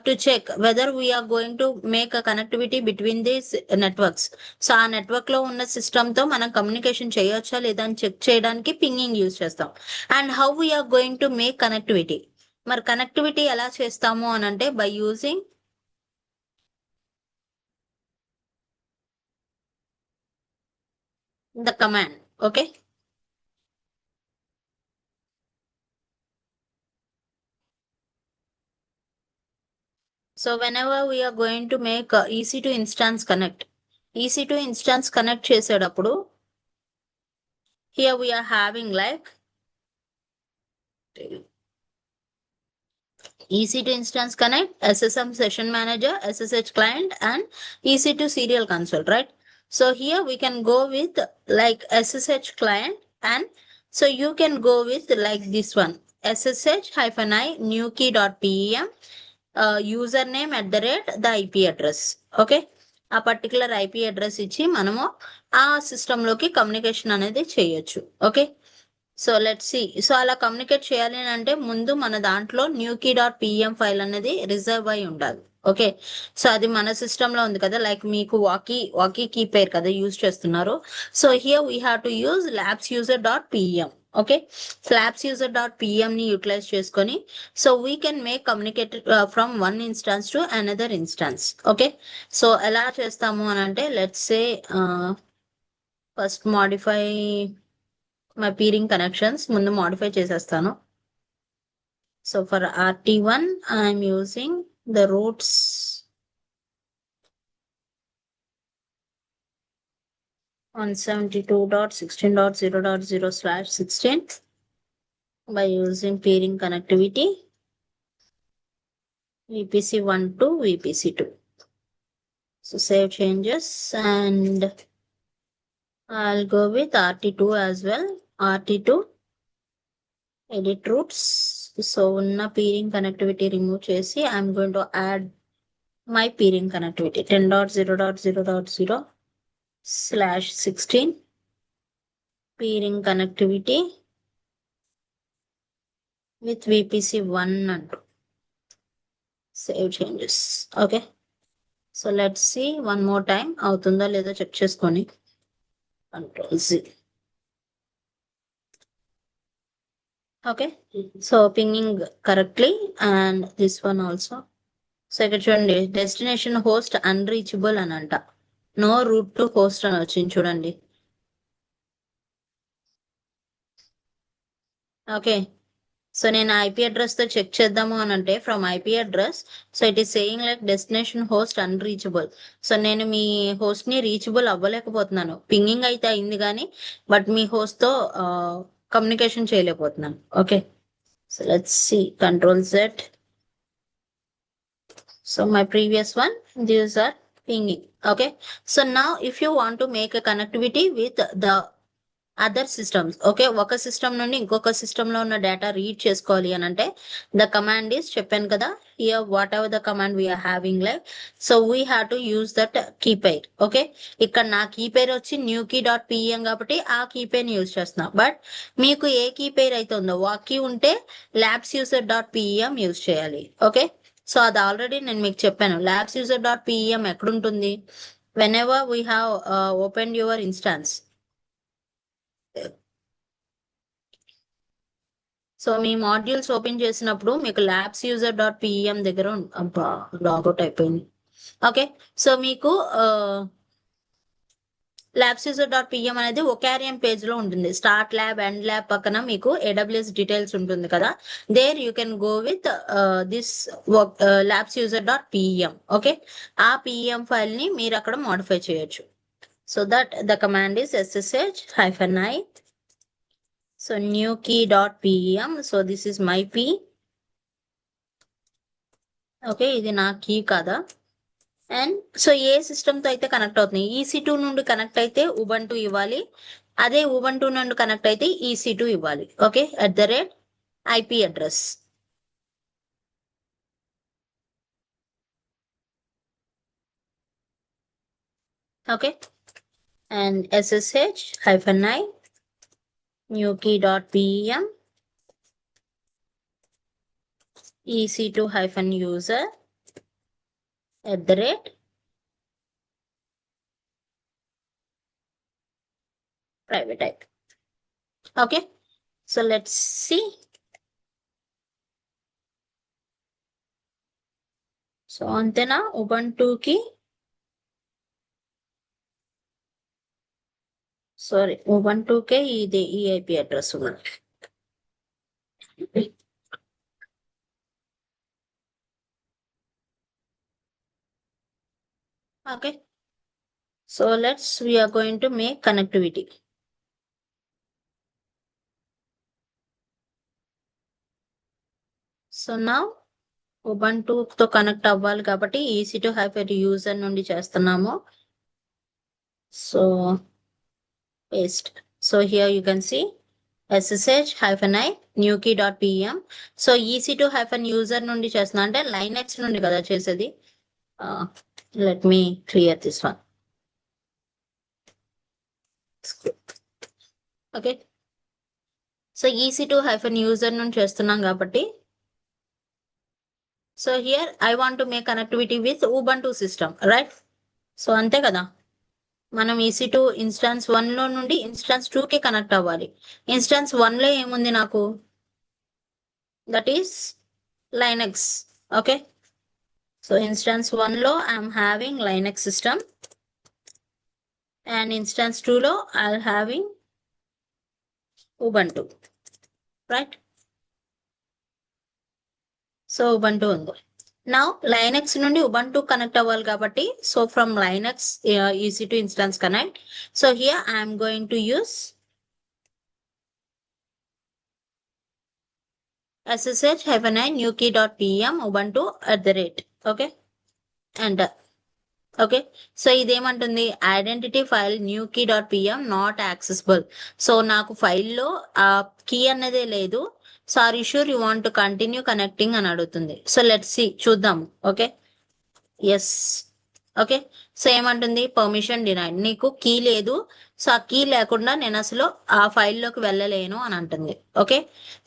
to check whether we're going to make a connectivity between these networks. So ఆ నెట్వర్క్ లో ఉన్న సిస్టమ్ తో మనం కమ్యూనికేషన్ చేయొచ్చా లేదా అని చెక్ చేయడానికి పింగింగ్ యూజ్ చేస్తాం. And how we're going to make connectivity, మరి కనెక్టివిటీ ఎలా చేస్తాము అని అంటే by using the command. Okay. So whenever we are going to make EC2 instance connect, EC2 instance connect చేసేటప్పుడు here we are having like EC2 instance connect, SSM session manager, SSH client, and EC2 serial console, right? So here we can go with like SSH client, and so you can go with like this one, SSH-i newkey.pem, username @ the IP address. Okay. ఆ particular IP address ఇచ్చి మనము ఆ system లోకి communication అనేది చేయొచ్చు. Okay. So let's C. So అలా communicate చేయాలి అని అంటే ముందు మన దాంట్లో newkey.pem ఫైల్ అనేది రిజర్వ్ అయి ఉండాలి. ఓకే. సో అది మన సిస్టమ్ లో ఉంది కదా, లైక్ మీకు వాకీ కీ పేరు కదా యూజ్ చేస్తున్నారు. So here we have to use labsuser.pem. Okay. labsuser.pem ని యూటిలైజ్ చేసుకొని so we can make communicate from one instance to another instance. Okay. So ఎలా చేస్తాము అని అంటే let's say first modify my peering connections, ముందు modify చేసేస్తాను. So for RT1 I'm using the roots 172.16.0.0/16 by using peering connectivity VPC1 to VPC2. So save changes and I'll go with RT2 as well. RT2 edit routes. So unna peering connectivity remove chesi I'm going to add my peering connectivity 10.0.0.0/16 peering connectivity with VPC1 and save changes. Okay. So let's see one more time అవుతుందా లేదా check చేసుకొని Ctrl-Z. Okay. So pinging correctly and this one also. So ఇక్కడ చూడండి, destination host unreachable అని అంట, no route to host అని వచ్చింది చూడండి. ఓకే. సో నేను IP అడ్రస్ తో చెక్ చేద్దాము అని అంటే from IP address, so it is saying like destination host unreachable. So నేను మీ హోస్ట్ ని రీచబుల్ అవ్వలేకపోతున్నాను. పింగింగ్ అయితే అయింది కానీ బట్ మీ హోస్ట్ తో కమ్యూనికేషన్ చేయలేకపోతున్నాను. Okay. So let's see, Control Z. So my previous one, these are pinging. Okay. So now if you want to make a connectivity with the other systems, okay, ఒక system నుండి ఇంకొక system లో ఉన్న data read చేసుకోవాలి అని అంటే the command is, చెప్పాను కదా, here whatever the command we're having like, so we have to use that key pair. Okay, ఇక్కడ నా కీ పెయిర్ వచ్చి న్యూ కీ డాట్ పిఎం కాబట్టి ఆ కీ పెయిర్ ని యూజ్ చేస్తున్నా. బట్ మీకు ఏ కీ పెయిర్ అయితే ఉందో ఆ కీ ఉంటే labs user dot PM use చేయాలి. ఓకే, సో అది ఆల్రెడీ నేను మీకు చెప్పాను. ల్యాబ్స్ యూజర్ డాట్ పిఎం ఎక్కడుంటుంది? Whenever we have open your instance. So me modules open చేసినప్పుడు మీకు ల్యాబ్స్ యూజర్ డాట్ పిఎం దగ్గర లాగౌట్ అయిపోయింది. ఓకే, సో మీకు ల్యాబ్స్ యూజర్ డాట్ పిఎం అనేది ఒకారియం పేజ్ లో ఉంటుంది. స్టార్ట్ ల్యాబ్, ఎండ్ ల్యాబ్ పక్కన మీకు ఏడబ్ల్యూఎస్ డీటెయిల్స్ ఉంటుంది కదా, there you can go with this labs user dot PM. Okay, ఆ పిఎం ఫైల్ ని మీరు అక్కడ మోడిఫై చేయొచ్చు. So that the command is ssh-i. So new key dot pem. So this is my p. Okay, ఇది నా key కదా. And so A system తో అయితే కనెక్ట్ అవుతుంది, EC2 నుండి కనెక్ట్ అయితే ఉబంటు ఇవ్వాలి, అదే ఉబంటు నుండి కనెక్ట్ అయితే EC2 ఇవ్వాలి. Okay, @IP address. Okay, and ssh-i new key dot pem EC2-user @private IP. Okay, so let's see. So అంతేనా ఉబంటుకి, సారీ ఉబంటుకే ఇది ఈ ఐపీ అడ్రస్ ఉన్నది. Okay, so we are going to make connectivity. So నా Ubuntu తో connect అవ్వాలి కాబట్టి EC2-user నుండి చేస్తున్నాము. So paste. So here you can see ssh-i new key dot pem. So EC2-user నుండి చేస్తున్నా అంటే లైనెక్స్ నుండి కదా చేసేది. Let me clear this one. Okay, so EC2-user నుండి చేస్తున్నాం కాబట్టి, so here I want to make connectivity with Ubuntu system, right? So అంతే కదా, మనం EC2 ఇన్స్టాన్స్ 1 లో నుండి ఇన్స్టాన్స్ 2 కి కనెక్ట్ అవ్వాలి. ఇన్స్టాన్స్ 1 లో ఏముంది నాకు, that is Linux. Okay, so instance 1 లో I'm having Linux system and instance 2 లో I having Ubuntu, right? So Ubuntu ఉంది. నా లైనెక్స్ నుండి ఉబంటు కనెక్ట్ అవ్వాలి కాబట్టి, so from Linux EC2 instance connect. So here I'm going to use ssh-i new key dot pem ubuntu @ okay, enter. Okay, so ఇదేమంటుంది, identity file new key dot PM not accessible. So నాకు ఫైల్లో ఆ key అన్నదే లేదు. So are you sure you want to continue connecting అని అడుగుతుంది. So let's see, చూద్దాము. Okay, yes. Okay, so ఏమంటుంది, పర్మిషన్ డినైడ్, నీకు కీ లేదు, సో ఆ కీ లేకుండా నేను అసలు ఆ ఫైల్లోకి వెళ్ళలేను అని అంటుంది. ఓకే,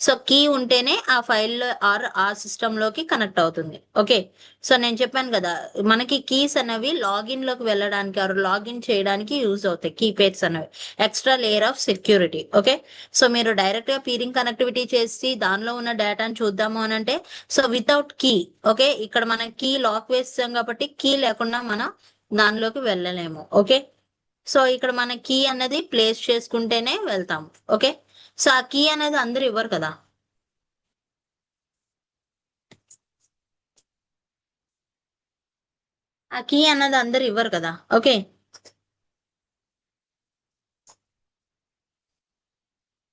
సో కీ ఉంటేనే ఆ ఫైల్లో ఆర్ ఆ సిస్టంలోకి కనెక్ట్ అవుతుంది. ఓకే, సో నేను చెప్పాను కదా, మనకి కీస్ అనేవి లాగిన్ లోకి వెళ్ళడానికి ఆర్ లాగిన్ చేయడానికి యూజ్ అవుతాయి, కీ పేర్స్ అనేవి extra layer of security. Okay, so మీరు డైరెక్ట్ గా పీరింగ్ కనెక్టివిటీ చేసి దానిలో ఉన్న డేటాను చూద్దాము అని అంటే, సో వితౌట్ కీ, ఓకే, ఇక్కడ మనం కీ లాక్ వేస్తాం కాబట్టి కీ లేకుండా మనం దానిలోకి వెళ్ళలేము. ఓకే, సో ఇక్కడ మన కీ అన్నది ప్లేస్ చేసుకుంటేనే వెళ్తాము. ఓకే, సో ఆ కీ అనేది అందరు ఇవ్వరు కదా. ఆ కీ అన్నది అందరు ఇవ్వరు కదా. ఓకే,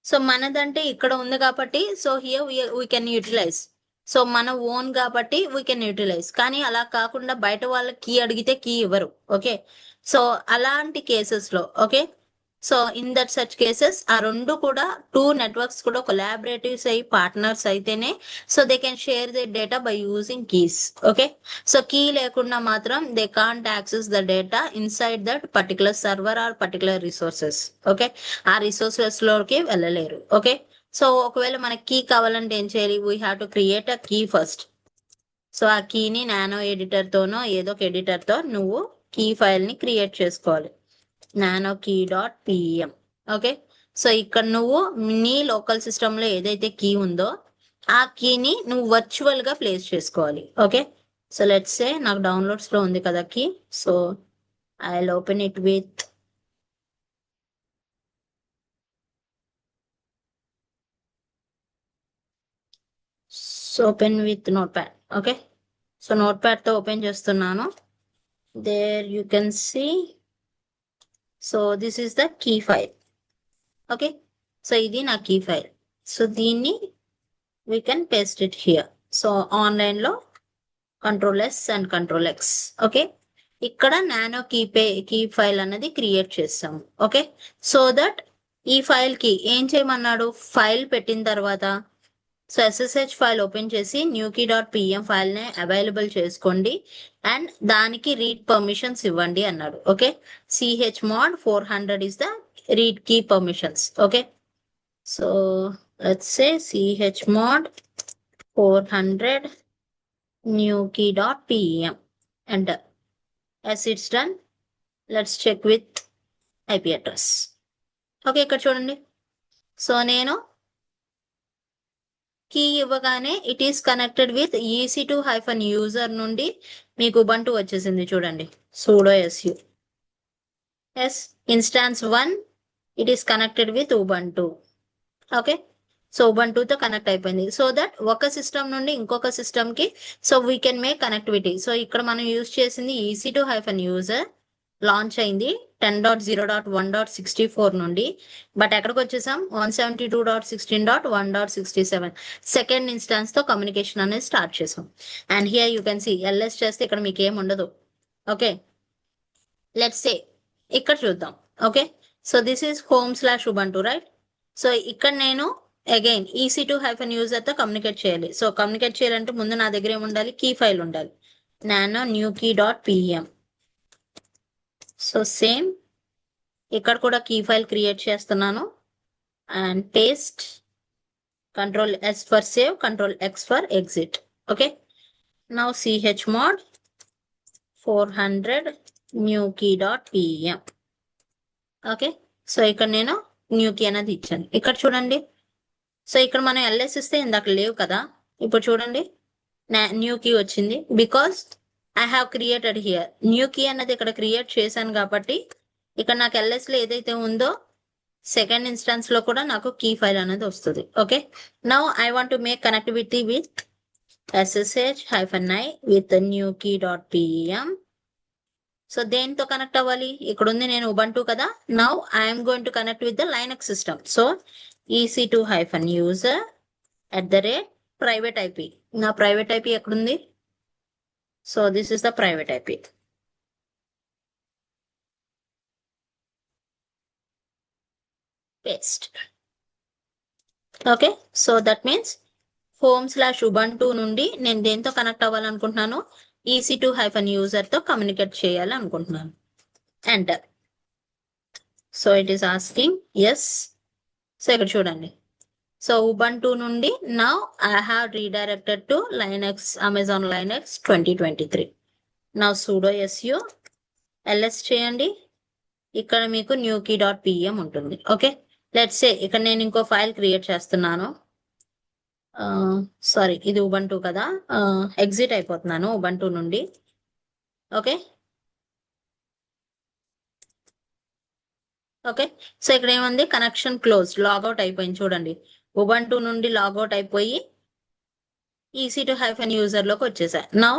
సో మనదంటే ఇక్కడ ఉంది కాబట్టి so here we can utilize. So మన ఓన్ కాబట్టి వీ కెన్ యూటిలైజ్. కానీ అలా కాకుండా బయట వాళ్ళ కీ అడిగితే కీ ఇవ్వరు. ఓకే, సో అలాంటి కేసెస్ లో okay, so in that such cases ఆ రెండు కూడా టూ నెట్వర్క్స్ కూడా కొలాబరేటివ్స్ అయ్యి పార్ట్నర్స్ అయితేనే so they can share the data by using keys. Okay, so key లేకుండా మాత్రం they can't access the data inside that particular server or particular resources. Okay, ఆ resources లోకి వెళ్ళలేరు. ఓకే, సో ఒకవేళ మనకి కీ కావాలంటే ఏం చేయాలి? We have to create a key first. So ఆ కీని నానో ఎడిటర్ తోనో ఏదో ఒక ఎడిటర్ తో నువ్వు కీ ఫైల్ ని క్రియేట్ చేసుకోవాలి. Nano key dot PM. Okay, so ఇక్కడ నువ్వు నీ లోకల్ సిస్టమ్ లో ఏదైతే కీ ఉందో ఆ కీని నువ్వు వర్చువల్ గా ప్లేస్ చేసుకోవాలి. ఓకే, సో లెట్స్ సే నాకు డౌన్లోడ్స్ లో ఉంది కదా key. So I will open it with open with notepad. Okay, so notepad తో ఓపెన్ చేస్తున్నాను. There you can see. So this is the key file. Okay, so ఇది నా key file. So దీన్ని we can paste it here. So online లో control S and control X. Okay, ఇక్కడ nano key file అనేది create చేస్తాము. Okay, so that ఈ file కి ఏం చేయమన్నాడు? ఫైల్ పెట్టిన తర్వాత సో SSH ఫైల్ ఓపెన్ చేసి newkey.pm ఫైల్ ని అవైలబుల్ చేసుకోండి అండ్ దానికి రీడ్ పర్మిషన్స్ ఇవ్వండి అన్నాడు. Okay, chmod 400 is the read key permissions. Okay, so let's say chmod 400 newkey.pem enter. as it's done, let's check with IP address. Okay, ఇక్కడ చూడండి. So నేను key ఇవ్వగానే it is connected with EC2-user నుండి మీకు Ubuntu వచ్చేసింది చూడండి. sudo su s instance 1 it is connected with Ubuntu. Okay, so ఉబంటుతో connect అయిపోయింది. సో దట్ ఒక సిస్టమ్ నుండి ఇంకొక సిస్టమ్ కి so we can make connectivity. So ఇక్కడ మనం యూజ్ చేసింది EC2-user లాంచ్ అయింది 10.0.1.64 నుండి. బట్ ఎక్కడికి వచ్చేసాం? 172.16.1.67 సెకండ్ ఇన్స్టాన్స్ తో కమ్యూనికేషన్ అనేది స్టార్ట్ చేసాం. And here you can see LS చేస్తే ఇక్కడ మీకు ఏం ఉండదు. ఓకే, లెట్స్ సే ఇక్కడ చూద్దాం. Okay, so this is home/ubuntu right. So ఇక్కడ నేను అగైన్ EC2-user తో కమ్యూనికేట్ చేయాలి. సో కమ్యూనికేట్ చేయాలంటే ముందు నా దగ్గర ఏముండాలి? కీ ఫైల్ ఉండాలి. nano newkey.pem. సో సేమ్ ఇక్కడ కూడా కీ ఫైల్ క్రియేట్ చేస్తున్నాను and paste. Ctrl+S for save, Ctrl+X for exit. Okay, now chmod 400 newkey.pem. Okay, so ఇక్కడ నేను న్యూకీ అనేది ఇచ్చాను. ఇక్కడ చూడండి. సో ఇక్కడ మనం LS ఇస్తే ఇందాక లేవు కదా, ఇప్పుడు చూడండి న్యూకీ వచ్చింది. Because I have created here new key అన్నది ఇక్కడ క్రియేట్ చేశాను కాబట్టి ఇక్కడ నాకు LS లో ఏదైతే ఉందో సెకండ్ ఇన్స్టాన్స్ లో కూడా నాకు కీ ఫైల్ అనేది వస్తుంది. Okay, now I want to make connectivity with SSH-i with newkey.pem. So దేంతో కనెక్ట్ అవ్వాలి? ఇక్కడ ఉంది నేను ఉబంటు కదా. Now I'm going to connect with the Linux system. So EC2-user @private IP. నా ప్రైవేట్ IP ఎక్కడుంది? So this is the private IP. Paste. Okay, so that means home/ubuntu నుండి నేను దేంతో కనెక్ట్ అవ్వాలనుకుంటున్నాను? EC2-user తో కమ్యూనికేట్ చేయాలి అనుకుంటున్నాను. Enter. So it is asking yes. So ఇక్కడ చూడండి. సో ఉబంటు నుండి now I have redirected to Linux, Amazon Linux 2023. నౌ sudo su ls చేయండి. ఇక్కడ మీకు newkey.pem ఉంటుంది. ఓకే, లెట్స్ సే ఇక్కడ నేను ఇంకో ఫైల్ క్రియేట్ చేస్తున్నాను. సారీ, ఇది ఉబంటు కదా, ఎగ్జిట్ అయిపోతున్నాను ఉబంటు నుండి. ఓకే, ఓకే, సో ఇక్కడ ఏముంది? కనెక్షన్ క్లోజ్, లాగౌట్ అయిపోయింది చూడండి. ఉబంటు నుండి లాగౌట్ అయిపోయి EC2-user లోకి వచ్చేసా. Now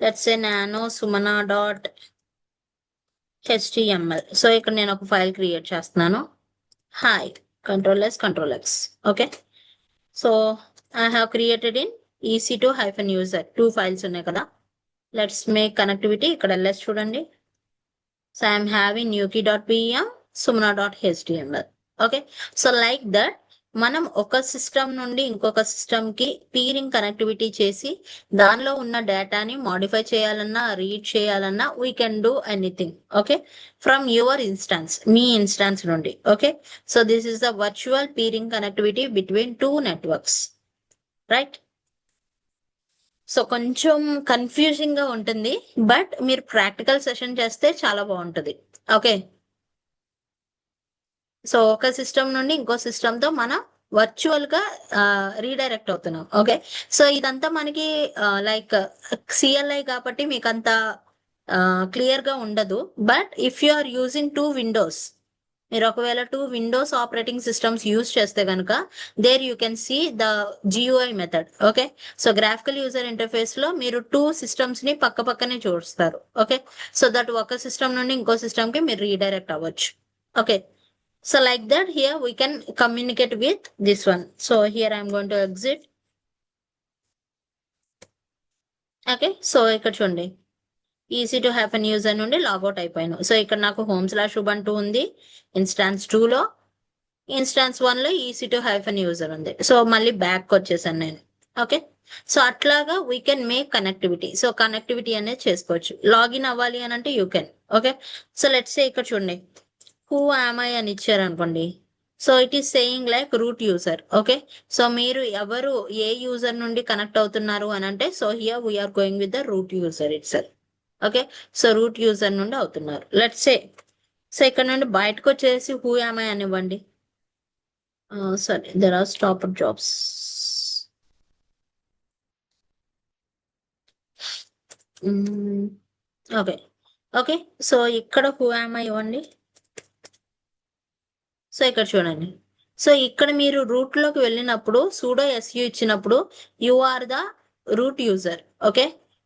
let's say nano sumana.html. So ఇక్కడ నేను ఒక ఫైల్ క్రియేట్ చేస్తున్నాను. Hi Control S, Control X. Okay. So I have created in EC2-user 2 files ఉన్నాయి కదా. Let's make connectivity. ఇక్కడ ls చూడండి. So I am having nuki.pem, sumna.html. Okay. So like that మనం ఒక సిస్టమ్ నుండి ఇంకొక సిస్టమ్ కి పీరింగ్ కనెక్టివిటీ చేసి దానిలో ఉన్న డేటాని మాడిఫై చేయాలన్నా రీడ్ చేయాలన్నా we can do anything. Okay, from your instance, మీ ఇన్స్టాన్స్ నుండి. Okay, so this is the virtual peering connectivity between two networks, right? So కొంచెం కన్ఫ్యూజింగ్ గా ఉంటుంది, బట్ మీరు ప్రాక్టికల్ సెషన్ చేస్తే చాలా బాగుంటుంది. ఓకే, సో ఒక సిస్టమ్ నుండి ఇంకో సిస్టమ్ తో మనం వర్చువల్ గా రీడైరెక్ట్ అవుతున్నాం. ఓకే, సో ఇదంతా మనకి లైక్ సిఎల్ఐ కాబట్టి మీకు అంత క్లియర్ గా ఉండదు. But if you are using two Windows, మీరు ఒకవేళ two Windows operating systems use చేస్తే కనుక there you can see the GUI method. Okay, so graphical user interface లో మీరు టూ సిస్టమ్స్ ని పక్క పక్కనే చూస్తారు. ఓకే, సో దట్ ఒక సిస్టమ్ నుండి ఇంకో సిస్టమ్ కి మీరు రీడైరెక్ట్ అవ్వచ్చు. Okay, so like that here we can communicate with this one. So here I am going to exit. Okay, so ఇక్కడ చూడండి EC2-user నుండి లాగౌట్ అయిపోయాను. సో ఇక్కడ నాకు home/ubuntu ఉంది ఇన్స్టాన్స్ 2 లో, ఇన్స్టాన్స్ 1 లో EC2-user ఉంది. సో మళ్ళీ బ్యాక్ వచ్చేసాను నేను. ఓకే, సో అట్లాగా we can make connectivity. So connectivity అనేది చేసుకోవచ్చు. లాగిన్ అవ్వాలి అని అంటే you can. Okay, so let's say ఇక్కడ చూడండి who am I అని ఇచ్చారు అనుకోండి. So it is saying like root user. Okay, so మీరు ఎవరు ఏ యూజర్ నుండి కనెక్ట్ అవుతున్నారు అని అంటే, so here we're going with the root user itself. Okay, so root user నుండి అవుతున్నారు. లెట్స్ సే, సో ఇక్కడ నుండి బయటకు వచ్చేసి హూ am I అనివ్వండి. సరే, there are stop jobs. Okay, okay, so ఇక్కడ హూ am I ఇవ్వండి. సో ఇక్కడ చూడండి, సో ఇక్కడ మీరు రూట్ లోకి వెళ్ళినప్పుడు sudo su ఇచ్చినప్పుడు you are the root user. Okay,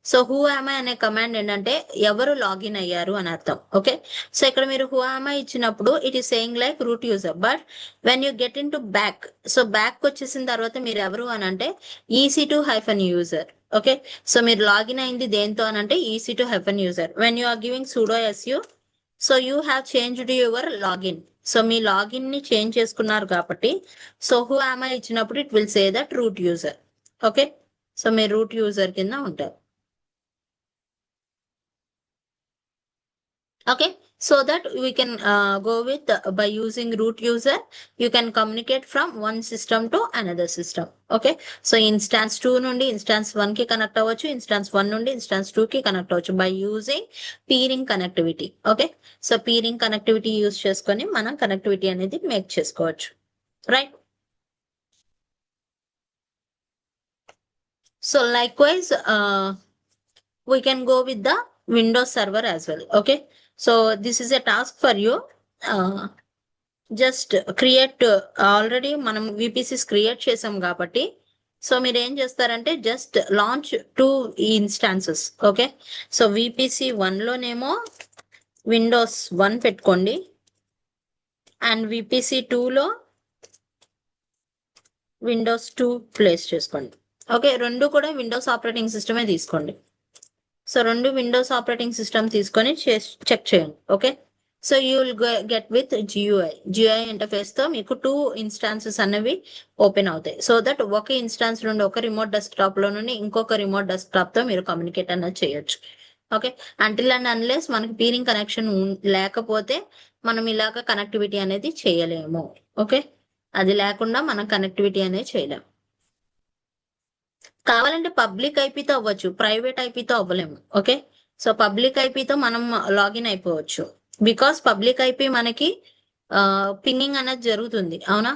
so who am I అనే కమాండ్ ఏంటంటే ఎవరు లాగిన్ అయ్యారు అని అర్థం. ఓకే, సో ఇక్కడ మీరు హూ am I ఇచ్చినప్పుడు it is saying like root user. But when you get in to back, so back వచ్చేసిన తర్వాత మీరు ఎవరు అని అంటే EC2-user. ఓకే, సో మీరు లాగిన్ అయింది దేంతో అని అంటే EC2-user. When you are giving sudo su, so you have changed your login. So మీ లాగిన్ ని చేంజ్ చేసుకున్నారు కాబట్టి సో హూ am I ఇచ్చినప్పుడు it will say that root user. Okay, so మీరు రూట్ యూజర్ కింద ఉంటారు. Okay, so that we can go with by using root user you can communicate from one system to another system. Okay, so instance 2 నుండి instance 1 కి connect అవ్వచ్చు, instance 1 నుండి instance 2 కి connect అవ్వచ్చు by using peering connectivity. Okay, so peering connectivity use చేసుకొని మనం connectivity అనేది make చేసుకోవచ్చు, right? So likewise we can go with the Windows server as well. Okay, so this is a task for you. Just create, already మనం VPCs create చేసాం కాబట్టి so మీరు ఏం చేస్తారంటే just launch 2 instances. Okay, so VPC 1 లోనేమో Windows 1 పెట్టుకోండి and VPC 2 లో Windows 2 place చేసుకోండి. ఓకే, రెండు కూడా విండోస్ ఆపరేటింగ్ సిస్టమే తీసుకోండి. సో రెండు విండోస్ ఆపరేటింగ్ సిస్టమ్ తీసుకొని చెక్ చేయండి. Okay, so you will get with GUI interface తో మీకు 2 ఇన్స్టాన్సెస్ అనేవి ఓపెన్ అవుతాయి. సో దట్ ఒక ఇన్స్టాన్స్ నుండి ఒక రిమోట్ డెస్క్టాప్ లో నుండి ఇంకొక రిమోట్ డెస్క్టాప్ తో మీరు కమ్యూనికేట్ అనేది చేయొచ్చు. ఓకే, అంటిల్ అండ్ అన్లెస్ మనకి పీరింగ్ కనెక్షన్ లేకపోతే మనం ఇలాగ కనెక్టివిటీ అనేది చేయలేము. ఓకే, అది లేకుండా మనం కనెక్టివిటీ అనేది చేయలేము. కావాలంటే పబ్లిక్ ఐపీతో అవ్వచ్చు, ప్రైవేట్ ఐపీతో అవ్వలేము. ఓకే, సో పబ్లిక్ ఐపీతో మనం లాగిన్ అయిపోవచ్చు బికాస్ పబ్లిక్ ఐపీ మనకి పింగింగ్ అనేది జరుగుతుంది, అవునా?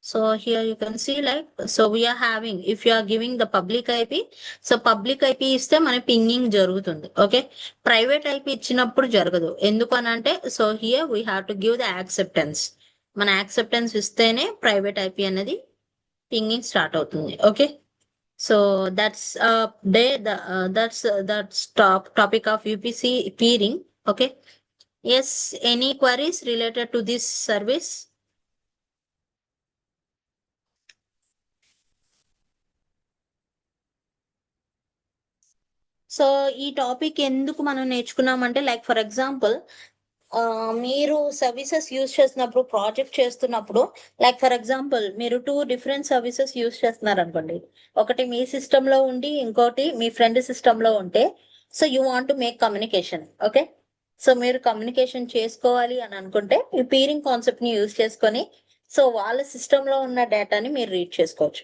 So here you can see like, so we're having, if you are giving the public IP, so public IP ఇస్తే మన పింగింగ్ జరుగుతుంది. ఓకే, ప్రైవేట్ ఐపీ ఇచ్చినప్పుడు జరగదు. ఎందుకు అని అంటే so here we have to give the acceptance. మన acceptance ఇస్తేనే ప్రైవేట్ ఐపీ అనేది పింగింగ్ స్టార్ట్ అవుతుంది. Okay, so that's that's topic of UPC peering. Okay, yes, any queries related to this service? So ఈ టాపిక్ ఎందుకు మనం నేర్చుకున్నామంటే like for example మీరు services use చేసినప్పుడు project చేస్తున్నప్పుడు లైక్ ఫర్ ఎగ్జాంపుల్ మీరు 2 different services use చేస్తున్నారు అనుకోండి. ఒకటి మీ సిస్టమ్ లో ఉండి ఇంకోటి మీ ఫ్రెండ్ సిస్టమ్ లో ఉంటే so you want to make communication. Okay, so మీరు కమ్యూనికేషన్ చేసుకోవాలి అని అనుకుంటే ఈ పీరింగ్ కాన్సెప్ట్ ని యూజ్ చేసుకొని సో వాళ్ళ సిస్టమ్ లో ఉన్న డేటాని మీరు రీడ్ చేసుకోవచ్చు.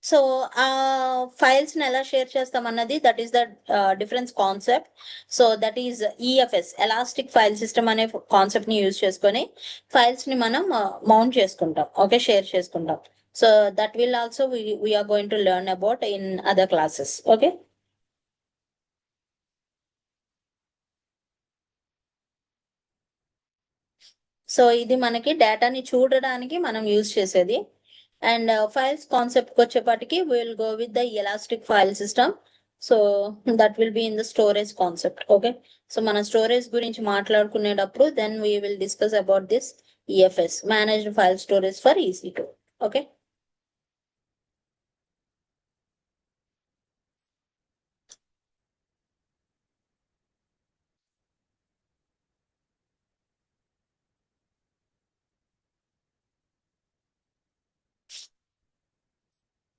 సో ఆ ఫైల్స్ ని ఎలా షేర్ చేస్తాం అన్నది that is the difference concept. So that is EFS, elastic file system అనే కాన్సెప్ట్ ని యూజ్ చేసుకొని ఫైల్స్ ని మనం మౌంట్ చేసుకుంటాం. ఓకే, షేర్ చేసుకుంటాం. So that will also we're going to learn about in other classes. Okay, so ఇది మనకి డేటాని చూడడానికి మనం యూజ్ చేసేది. అండ్ ఫైల్స్ కాన్సెప్ట్ కి వచ్చేపాటికి will go with the elastic file system. So that will be in the storage concept. Okay, so మన storage గురించి మాట్లాడుకునేటప్పుడు then we will discuss about this EFS, managed file storage for EC2. Okay,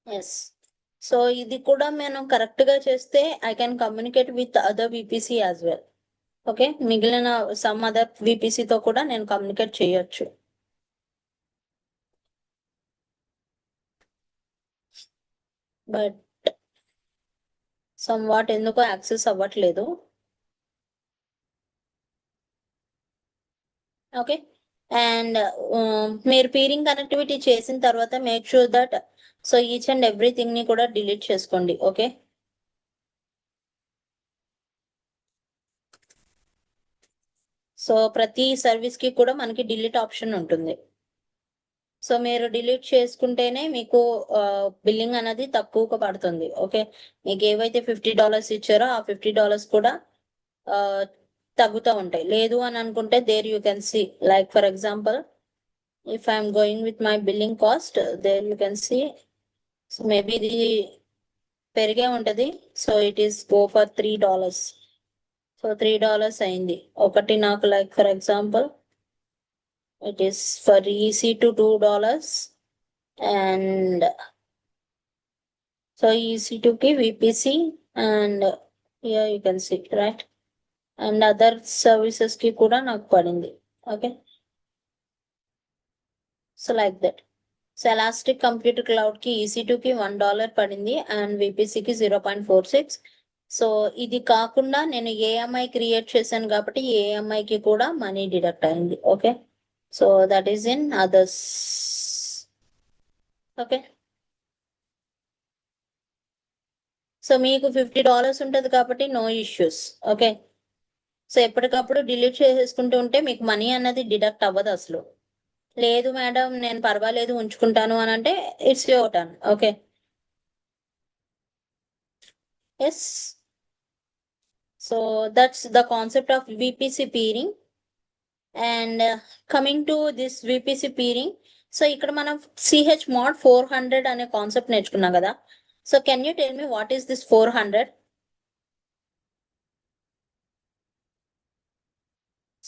yes. So ఇది కూడా మనం correct గా చేస్తే I can communicate with other VPC as well. Okay, మిగిలిన some other VPC తో కూడా నేను కమ్యూనికేట్ చేయొచ్చు. బట్ సమ్ వాట్ ఎందుకో యాక్సెస్ అవ్వట్లేదు. ఓకే, అండ్ మీరు పీరింగ్ కనెక్టివిటీ చేసిన తర్వాత make sure that so each and everything ని కూడా డిలీట్ చేసుకోండి. ఓకే, సో ప్రతి సర్వీస్ కి కూడా మనకి డిలీట్ ఆప్షన్ ఉంటుంది. సో మీరు డిలీట్ చేసుకుంటేనే మీకు బిల్లింగ్ అనేది తక్కువగా పడుతుంది. ఓకే, మీకు ఏవైతే $50 ఇచ్చారో ఆ $50 కూడా తగ్గుతూ ఉంటాయి. లేదు అని అనుకుంటే there you can see like for example if I'm going with my billing cost, there you can see, so maybe ఇది పెరిగే ఉంటది. So it is go for $3. So $3 అయింది ఒకటి నాకు. Like for example it is for EC2 $2 and so EC2 కి VPC and here you can see right, and other services కి కూడా నాకు పడింది. Okay, so like that. So elastic computer cloud కి EC2 కి $1 పడింది అండ్ VPC కి 0.46. So ఇది కాకుండా నేను ఏఎంఐ క్రియేట్ చేశాను కాబట్టి ఏఎంఐ కి కూడా మనీ డిడక్ట్ అయింది. Okay, so that is in others. Okay, so మీకు $50 ఉంటుంది కాబట్టి నో ఇష్యూస్. ఓకే, సో ఎప్పటికప్పుడు డిలీట్ చేసేసుకుంటూ ఉంటే మీకు మనీ అన్నది డిడక్ట్ అవ్వదు అసలు. లేదు మేడం నేను పర్వాలేదు ఉంచుకుంటాను అని అంటే it's your turn. Okay, yes. So that's the concept of VPC peering. And coming to this VPC peering, so ఇక్కడ మనం CH mod 400 అనే కాన్సెప్ట్ నేర్చుకున్నాం కదా. So can you tell me what is this 400?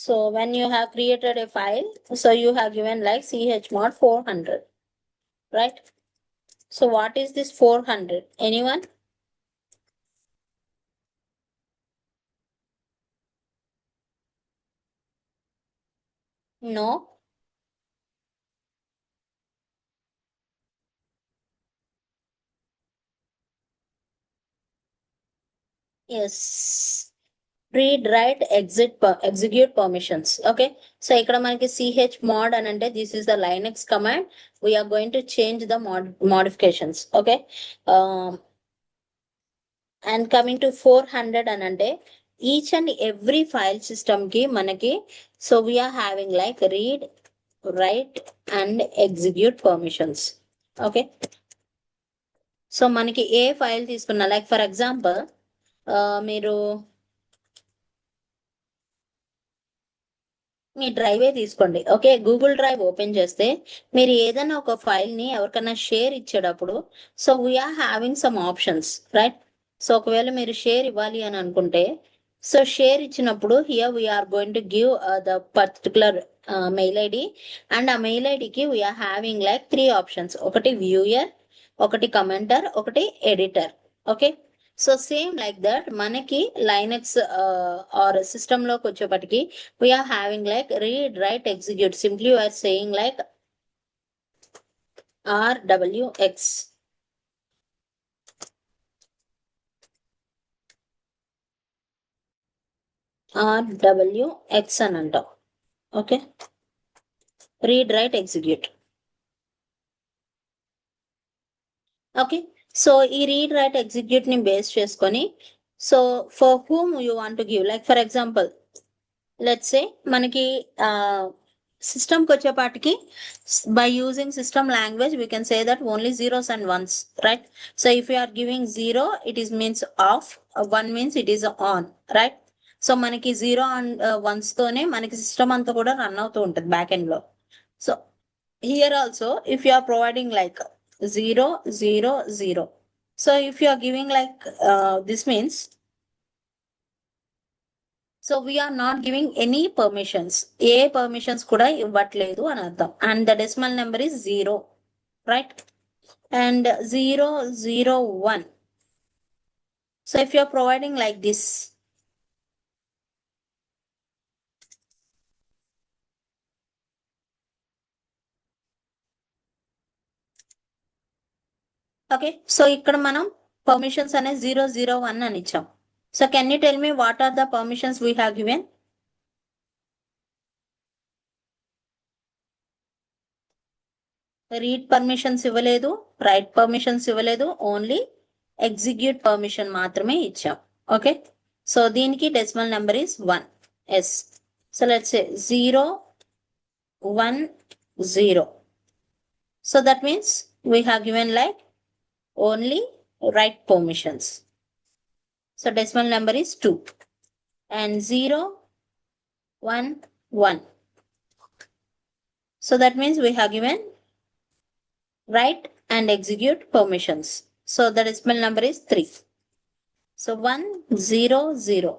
So when you have created a file, so you have given like CH mod 400, right? So what is this 400? Anyone? No? Yes. Read, write, execute permissions. Okay, so ఇక్కడ మనకి chmod అని అంటే this is the Linux command. We are going to change the modifications. Okay, and coming to 400 అని అంటే each and every file system కి మనకి so we are having like read, write and execute permissions. Okay, so మనకి ఏ file తీసుకున్నా like for example మీరు మీ డ్రైవే తీసుకోండి. Okay, Google drive open చేస్తే మీరు ఏదైనా ఒక ఫైల్ ని ఎవరికైనా షేర్ ఇచ్చేటప్పుడు so we're having some options, right? So ఒకవేళ మీరు షేర్ ఇవ్వాలి అని అనుకుంటే సో షేర్ ఇచ్చినప్పుడు here we're going to give the particular mail ID, and ఆ మెయిల్ ఐడికి వీఆర్ హ్యావింగ్ లైక్ 3 ఆప్షన్స్. ఒకటి వ్యూయర్, ఒకటి కమెంటర్, ఒకటి editor. Okay, so same like that మనకి లైనక్స్ ఆర్ సిస్టమ్ లోకి వచ్చేపటికి we're having like read, write, execute. Simply we're saying like RWX. RWX అని అంటాం. Okay, read, write, execute. Okay, so ఈ read, write, execute ని base చేసుకొని so for whom you want to give, like for example let's say మనకి సిస్టమ్కి వచ్చేపాటికి by using system language we can say that only zeros and ones, right? So if you are giving zero it is means off, one means it is on, right? So మనకి zero and ones తోనే మనకి system అంతా కూడా run అవుతూ ఉంటుంది back end లో. So here also if you are providing like 0 0 0, so if you are giving like this means so we are not giving any permissions, A permissions కూడా ఇవ్వట్లేదు అని అర్థం, and the decimal number is 0, right? And 0 0 1, so if you are providing like this, okay, so ఇక్కడ మనం permissions అనే 0 0 1 అని ఇచ్చాం. So can you tell me what are the permissions we have given? Read permissions ఇవ్వలేదు, write permissions ఇవ్వలేదు, only execute permission మాత్రమే ఇచ్చాం. Okay, so దీనికి decimal number is 1. Yes, so let's say 0 1 0, so that means we have given like only right permissions, so decimal number is 2, and 0 1 1, so that means we have given write and execute permissions, so the decimal number is 3. So 1 0 0,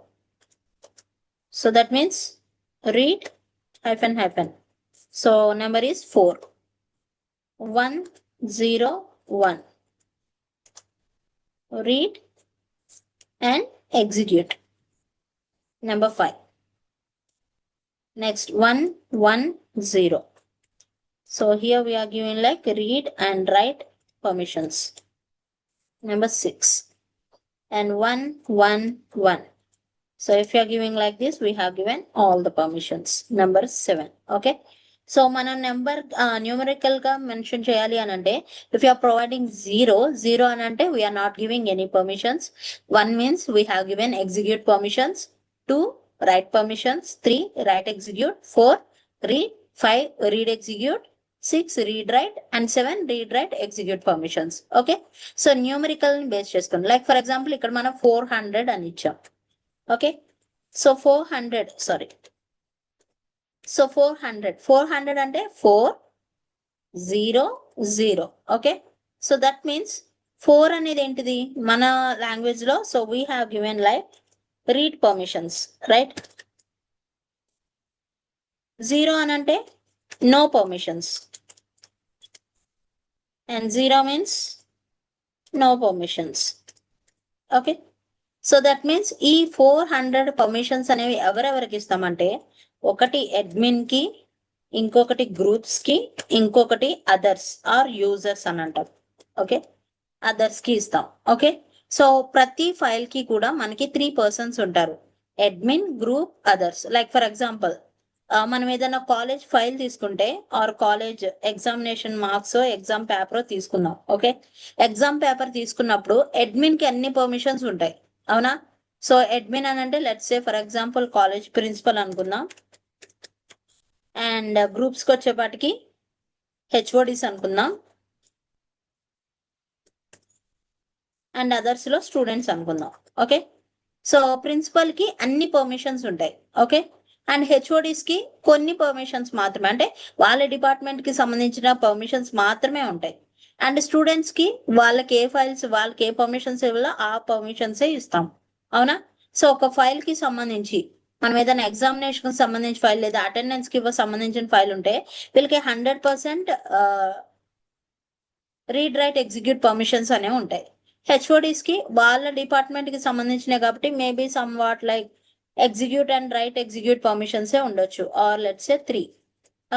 so that means read hyphen hyphen, so number is 4. 1 0 1, read and execute, number 5. Next 1 1 0, so here we are giving like read and write permissions, number 6. And 1 1 1, so if you are giving like this we have given all the permissions, number 7. Okay, so మనం number numerical గా mention చేయాలి అని అంటే if you are providing 0 0 అని అంటే we're not giving any permissions, 1 means we have given execute permissions, 2 write permissions, 3 write execute, 4 read, 5 read execute, 6 read write, and 7 read write execute permissions. Okay, so numerical ని base చేసుకుని like for example ఇక్కడ మనం 400 అని ఇచ్చాం. Okay, so 400 sorry, so 400 అంటే 4 0 0. Okay, so that means 4 అనేది ఏంటిది మన లాంగ్వేజ్ లో, so we have given like read permissions, right? 0 అని అంటే no permissions, and 0 means no permissions. Okay, so that means ఈ 400 పర్మిషన్స్ అనేవి ఎవరెవరికి ఇస్తామంటే ఒకటి అడ్మిన్ కి, ఇంకొకటి గ్రూప్స్ కి, ఇంకొకటి అదర్స్ ఆర్ యూజర్స్ అని అంటాం. ఓకే, అదర్స్ కి ఇస్తాం. ఓకే, సో ప్రతి ఫైల్ కి కూడా మనకి 3 పర్సన్స్ ఉంటారు, admin, group, others. Like for example మనం ఏదైనా కాలేజ్ ఫైల్ తీసుకుంటే or college examination marks exam paper తీసుకున్నాం. ఓకే, ఎగ్జామ్ పేపర్ తీసుకున్నప్పుడు అడ్మిన్ కి అన్ని పర్మిషన్స్ ఉంటాయి, అవునా? సో అడ్మిన్ అని అంటే let's say for example college principal అనుకుందాం, అండ్ గ్రూప్స్ కి వచ్చేపాటికి హెచ్ఓడిస్ అనుకుందాం, అండ్ అదర్స్ లో స్టూడెంట్స్ అనుకుందాం. ఓకే, సో ప్రిన్సిపల్ కి అన్ని పర్మిషన్స్ ఉంటాయి. ఓకే, అండ్ హెచ్ఓడిస్ కి కొన్ని పర్మిషన్స్ మాత్రమే, అంటే వాళ్ళ డిపార్ట్మెంట్ కి సంబంధించిన పర్మిషన్స్ మాత్రమే ఉంటాయి. అండ్ స్టూడెంట్స్ కి వాళ్ళకి ఏ ఫైల్స్, వాళ్ళకి ఏ పర్మిషన్స్ ఇవ్వాలో ఆ పర్మిషన్సే ఇస్తాం. అవునా? సో ఒక ఫైల్ కి సంబంధించి మనం ఏదైనా ఎగ్జామినేషన్ కి సంబంధించిన ఫైల్ లేదా అటెండెన్స్ కి సంబంధించిన ఫైల్ ఉంటే వీళ్ళకి 100% రీడ్ రైట్ ఎగ్జిక్యూట్ పర్మిషన్స్ అనేవి ఉంటాయి. హెచ్ఓడిస్ కి వాళ్ళ డిపార్ట్మెంట్ కి సంబంధించినవి కాబట్టి maybe somewhat like execute and write execute permissions ఉండొచ్చు, or let's say 3.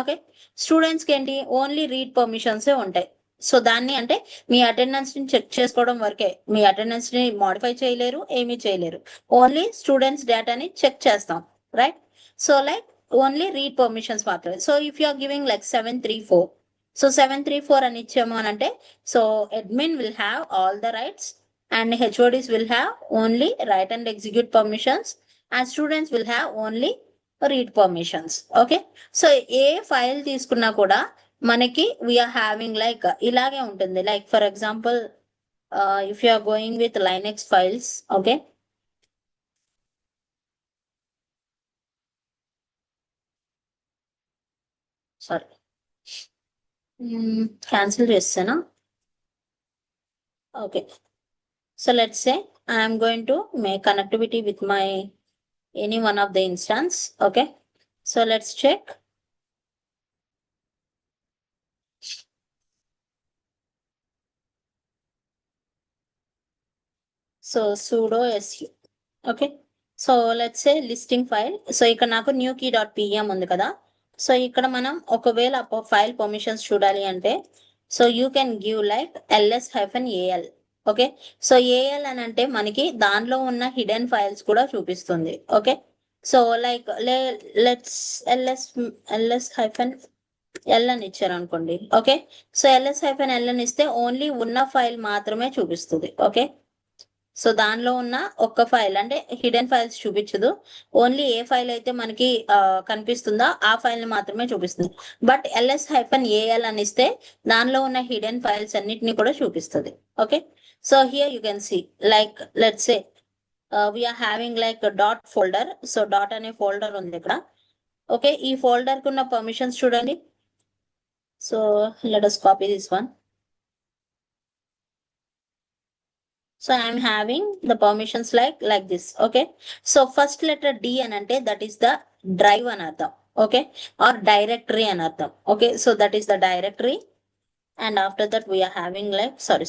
Okay, students కి ఏంటి, ఓన్లీ రీడ్ పర్మిషన్స్ ఉంటాయి. సో దాన్ని అంటే మీ అటెండెన్స్ ని చెక్ చేసుకోవడం వరకే, మీ అటెండెన్స్ ని మాడిఫై చేయలేరు, ఏమీ చేయలేరు. ఓన్లీ స్టూడెంట్స్ డేటాని చెక్ చేస్తాం, right? So like only read permissions మాత్రమే. So if you are giving like 734, so 734 అని ఇచ్చాము అని అంటే, so admin will have all the rights and HODs will have only write and execute permissions and students will have only read permissions. Okay, so ఏ file తీసుకున్నా కూడా మనకి we're having like ఇలాగే ఉంటుంది. Like for example if you are going with Linux files, okay, sorry, cancel చేస్తానా? Okay, so let's say I am going to make connectivity with my any one of the instance. Okay, so let's check. So sudo su. Okay, so let's say listing file. So ఇక్కడ నాకు new key dot PM ఉంది కదా. So ఇక్కడ మనం ఒకవేళ file permissions చూడాలి అంటే, so you can give like ls-al. Okay, so AL అని అంటే మనకి దానిలో ఉన్న హిడెన్ ఫైల్స్ కూడా చూపిస్తుంది. Okay, so like let's ls-l అని ఇచ్చారు అనుకోండి. ఓకే, సో ls-l అని ఇస్తే ఓన్లీ ఉన్న ఫైల్ మాత్రమే చూపిస్తుంది. ఓకే, సో దానిలో ఉన్న ఒక్క ఫైల్ అంటే హిడెన్ ఫైల్స్ చూపించదు. ఓన్లీ ఏ ఫైల్ అయితే మనకి కనిపిస్తుందో ఆ ఫైల్ ని మాత్రమే చూపిస్తుంది. బట్ ls-al అని ఇస్తే దానిలో ఉన్న హిడెన్ ఫైల్స్ అన్నిటిని కూడా చూపిస్తుంది. Okay, so here you can see like let's say we're having like dot folder. So dot అనే ఫోల్డర్ ఉంది ఇక్కడ. ఓకే, ఈ ఫోల్డర్ కు ఉన్న పర్మిషన్స్ చూడండి. So let us copy this one. So I am having the permissions like this. Okay, so first letter D anante that is the drive anartham. Okay, or directory anartham. Okay, so that is the directory, and after that we are having like sorry.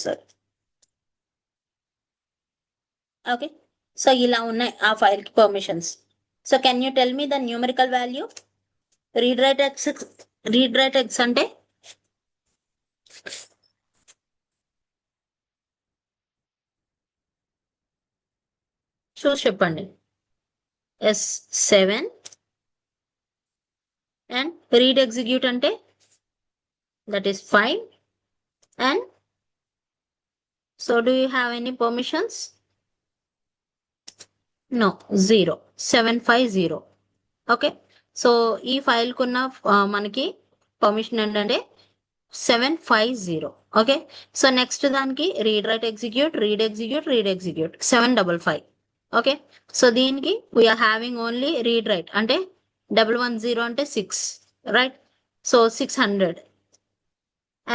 Okay, so ila unnai aa file ki permissions. So can you tell me the numerical value? Read write x ante చూసి చెప్పండి. S7 and read execute ante that is 5. And so do you have any permissions? No, 0. 750. Okay, so ఈ file కున్న మనకి permission ఏంటంటే 750. Okay, so next దానికి read write execute 755. Okay, so దీనికి we're having only read write అంటే 110 అంటే 6, right? So 600.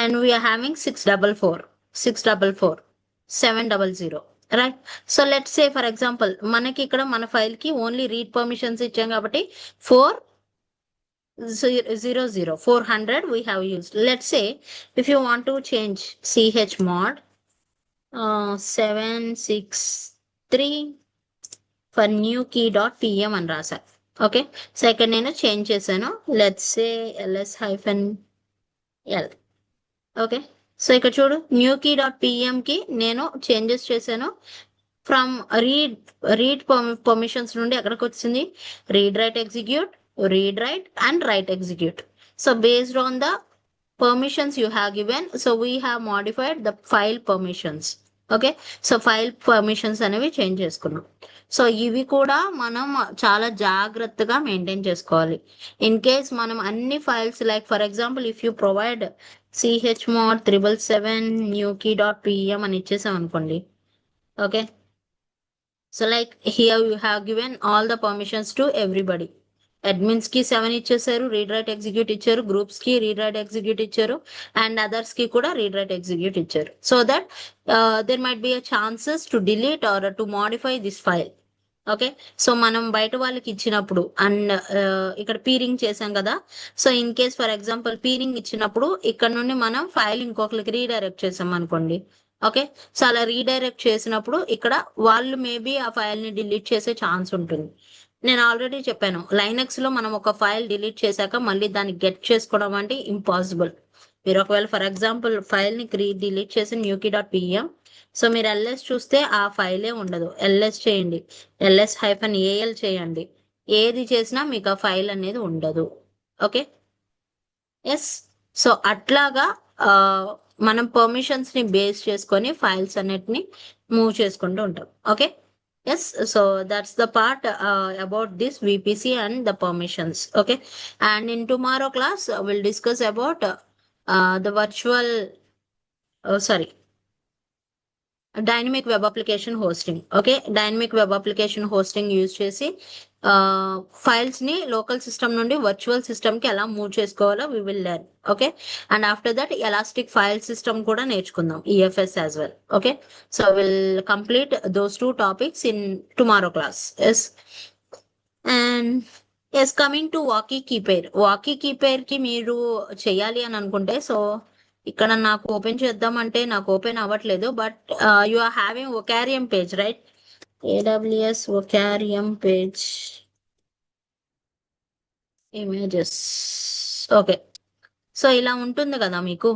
And we're having 644 700, right? So let's say for example మనకి ఇక్కడ మన ఫైల్ కి ఓన్లీ రీడ్ పర్మిషన్స్ ఇచ్చాం కాబట్టి 400 we have used. Let's say if you want to change chmod 763 for new key.pm అని రాశారు. ఓకే, సో ఇక్కడ నేను చేంజ్ చేశాను. Let's say ls-l. Okay, so ఇక్కడ చూడు న్యూ key.pm కి నేను చేంజెస్ చేశాను. ఫ్రమ్ రీడ్ పర్మిషన్స్ నుండి ఎక్కడికి వచ్చింది, read write execute, read write and write execute. So based on the permissions you have given, so we have modified the file permissions. Okay, so file permissions అనేవి change చేసుకున్నాం. So ఇవి కూడా మనం చాలా జాగ్రత్తగా మెయింటైన్ చేసుకోవాలి. ఇన్ కేస్ మనం అన్ని files like for example if you provide chmod 777 newkey.pem అని ఇచ్చేసాం అనుకోండి. Okay, so like here you have given all the permissions to everybody. Admins కి 7 ఇచ్చేసారు, రీడ్ రైట్ ఎగ్జిక్యూట్ ఇచ్చారు, గ్రూప్స్ కి రీడ్ రైట్ ఎగ్జిక్యూట్ ఇచ్చారు, అండ్ అదర్స్ కి కూడా రీడ్ రైట్ ఎగ్జిక్యూట్ ఇచ్చారు. So that there might be a chances to delete or to modify this file. Okay, so మనం బయట వాళ్ళకి ఇచ్చినప్పుడు అండ్ ఇక్కడ పీరింగ్ చేసాం కదా. So in case for example peering ఇచ్చినప్పుడు ఇక్కడ నుండి మనం ఫైల్ ఇంకొకరికి రీడైరెక్ట్ చేసాం అనుకోండి. ఓకే, సో అలా రీడైరెక్ట్ చేసినప్పుడు ఇక్కడ వాళ్ళు మేబీ ఆ ఫైల్ ని డిలీట్ చేసే ఛాన్స్ ఉంటుంది. నేను ఆల్రెడీ చెప్పాను, లైనక్స్ లో మనం ఒక ఫైల్ డిలీట్ చేశాక మళ్ళీ దాన్ని గెట్ చేసుకోవడం అంటే ఇంపాసిబుల్. మీరు ఒకవేళ ఫర్ ఎగ్జాంపుల్ ఫైల్ ని డిలీట్ చేసి న్యూకీ.pem, సో మీరు ఎల్ఎస్ చూస్తే ఆ ఫైలే ఉండదు. ఎల్ఎస్ చేయండి, ls-al చేయండి, ఏది చేసినా మీకు ఆ ఫైల్ అనేది ఉండదు. Okay, yes. సో అట్లాగా మనం పర్మిషన్స్ ని బేస్ చేసుకొని ఫైల్స్ అన్నిటిని మూవ్ చేసుకుంటూ ఉంటాం. Okay, yes, so that's the part about this VPC and the permissions. Okay, and in tomorrow class we'll discuss about the virtual sorry, dynamic web application hosting. Okay, dynamic web application hosting use చేసి files ని local system నుండి virtual system కి ఎలా move చేసుకోవాలో we will learn. Okay, and after that elastic file system కూడా నేర్చుకుందాం, EFS as well. Okay, so will complete those 2 topics in tomorrow class. Yes, and yes, coming to వాకీ key pair కి మీరు చేయాలి అని అనుకుంటే, సో ఇక్కడ నాకు ఓపెన్ చేద్దామంటే నాకు ఓపెన్ అవ్వట్లేదు, but you are having Vocareum page, right? AWS Vocareum page images. Okay, so ఇలా ఉంటుంది కదా మీకు.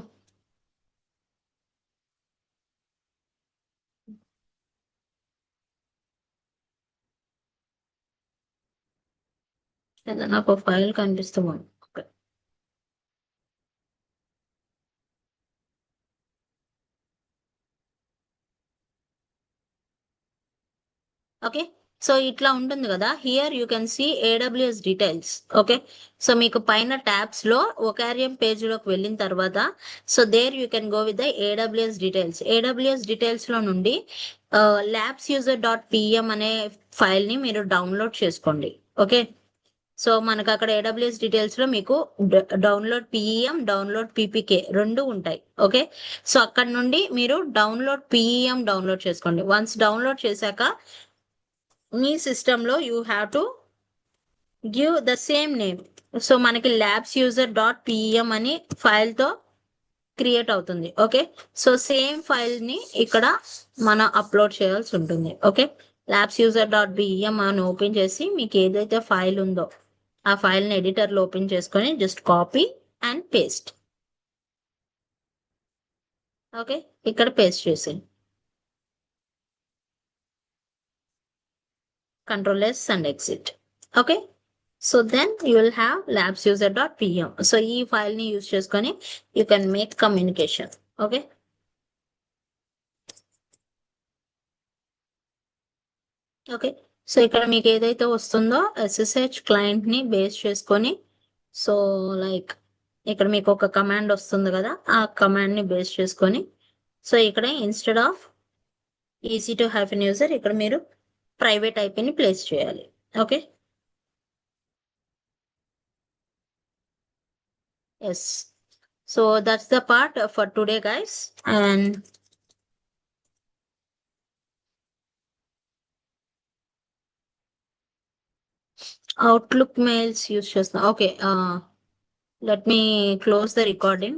లేదా నాకు ఫైల్ కనిపిస్తుంది. ఓకే, ఓకే, సో ఇట్లా ఉంటుంది కదా. Here you can see AWS details. Okay, so మీకు పైన ట్యాబ్స్ లో ఒకారియం పేజ్ లోకి వెళ్ళిన తర్వాత, so there you can go with the AWS details. AWS details లో నుండి labsuser.pem అనే ఫైల్ ని మీరు డౌన్లోడ్ చేసుకోండి. ఓకే, సో మనకు అక్కడ ఏడబ్ల్యూఎస్ డీటెయిల్స్ లో మీకు డౌన్లోడ్ పిఈఎం, డౌన్లోడ్ పీపీకే రెండు ఉంటాయి. ఓకే, సో అక్కడ నుండి మీరు డౌన్లోడ్ పిఈఎం డౌన్లోడ్ చేసుకోండి. వన్స్ డౌన్లోడ్ చేశాక మీ సిస్టంలో you have to give the same name. So మనకి labsuser.pem అని ఫైల్ తో క్రియేట్ అవుతుంది. ఓకే, సో సేమ్ ఫైల్ ని ఇక్కడ మనం అప్లోడ్ చేయాల్సి ఉంటుంది. ఓకే, labsuser.pem అని ఓపెన్ చేసి మీకు ఏదైతే ఫైల్ ఉందో ఆ ఫైల్ ని ఎడిటర్ లో ఓపెన్ చేసుకొని just copy and paste. Okay, ఇక్కడ పేస్ట్ చేసి Ctrl+S and exit. Okay, so then you will have labsuser.pem. So ఈ ఫైల్ ని యూజ్ చేసుకొని you can make communication. Okay, okay, so ఇక్కడ మీకు ఏదైతే వస్తుందో SSH క్లయింట్ ని బేస్ చేసుకొని, సో లైక్ ఇక్కడ మీకు ఒక కమాండ్ వస్తుంది కదా, ఆ కమాండ్ ని బేస్ చేసుకొని, సో ఇక్కడ ఇన్స్టెడ్ ఆఫ్ EC2-user ఇక్కడ మీరు ప్రైవేట్ IP ని ప్లేస్ చేయాలి. Okay, yes, so that's the part for today guys. And Outlook mails use చేస్తున్నా. Okay, let me close the recording.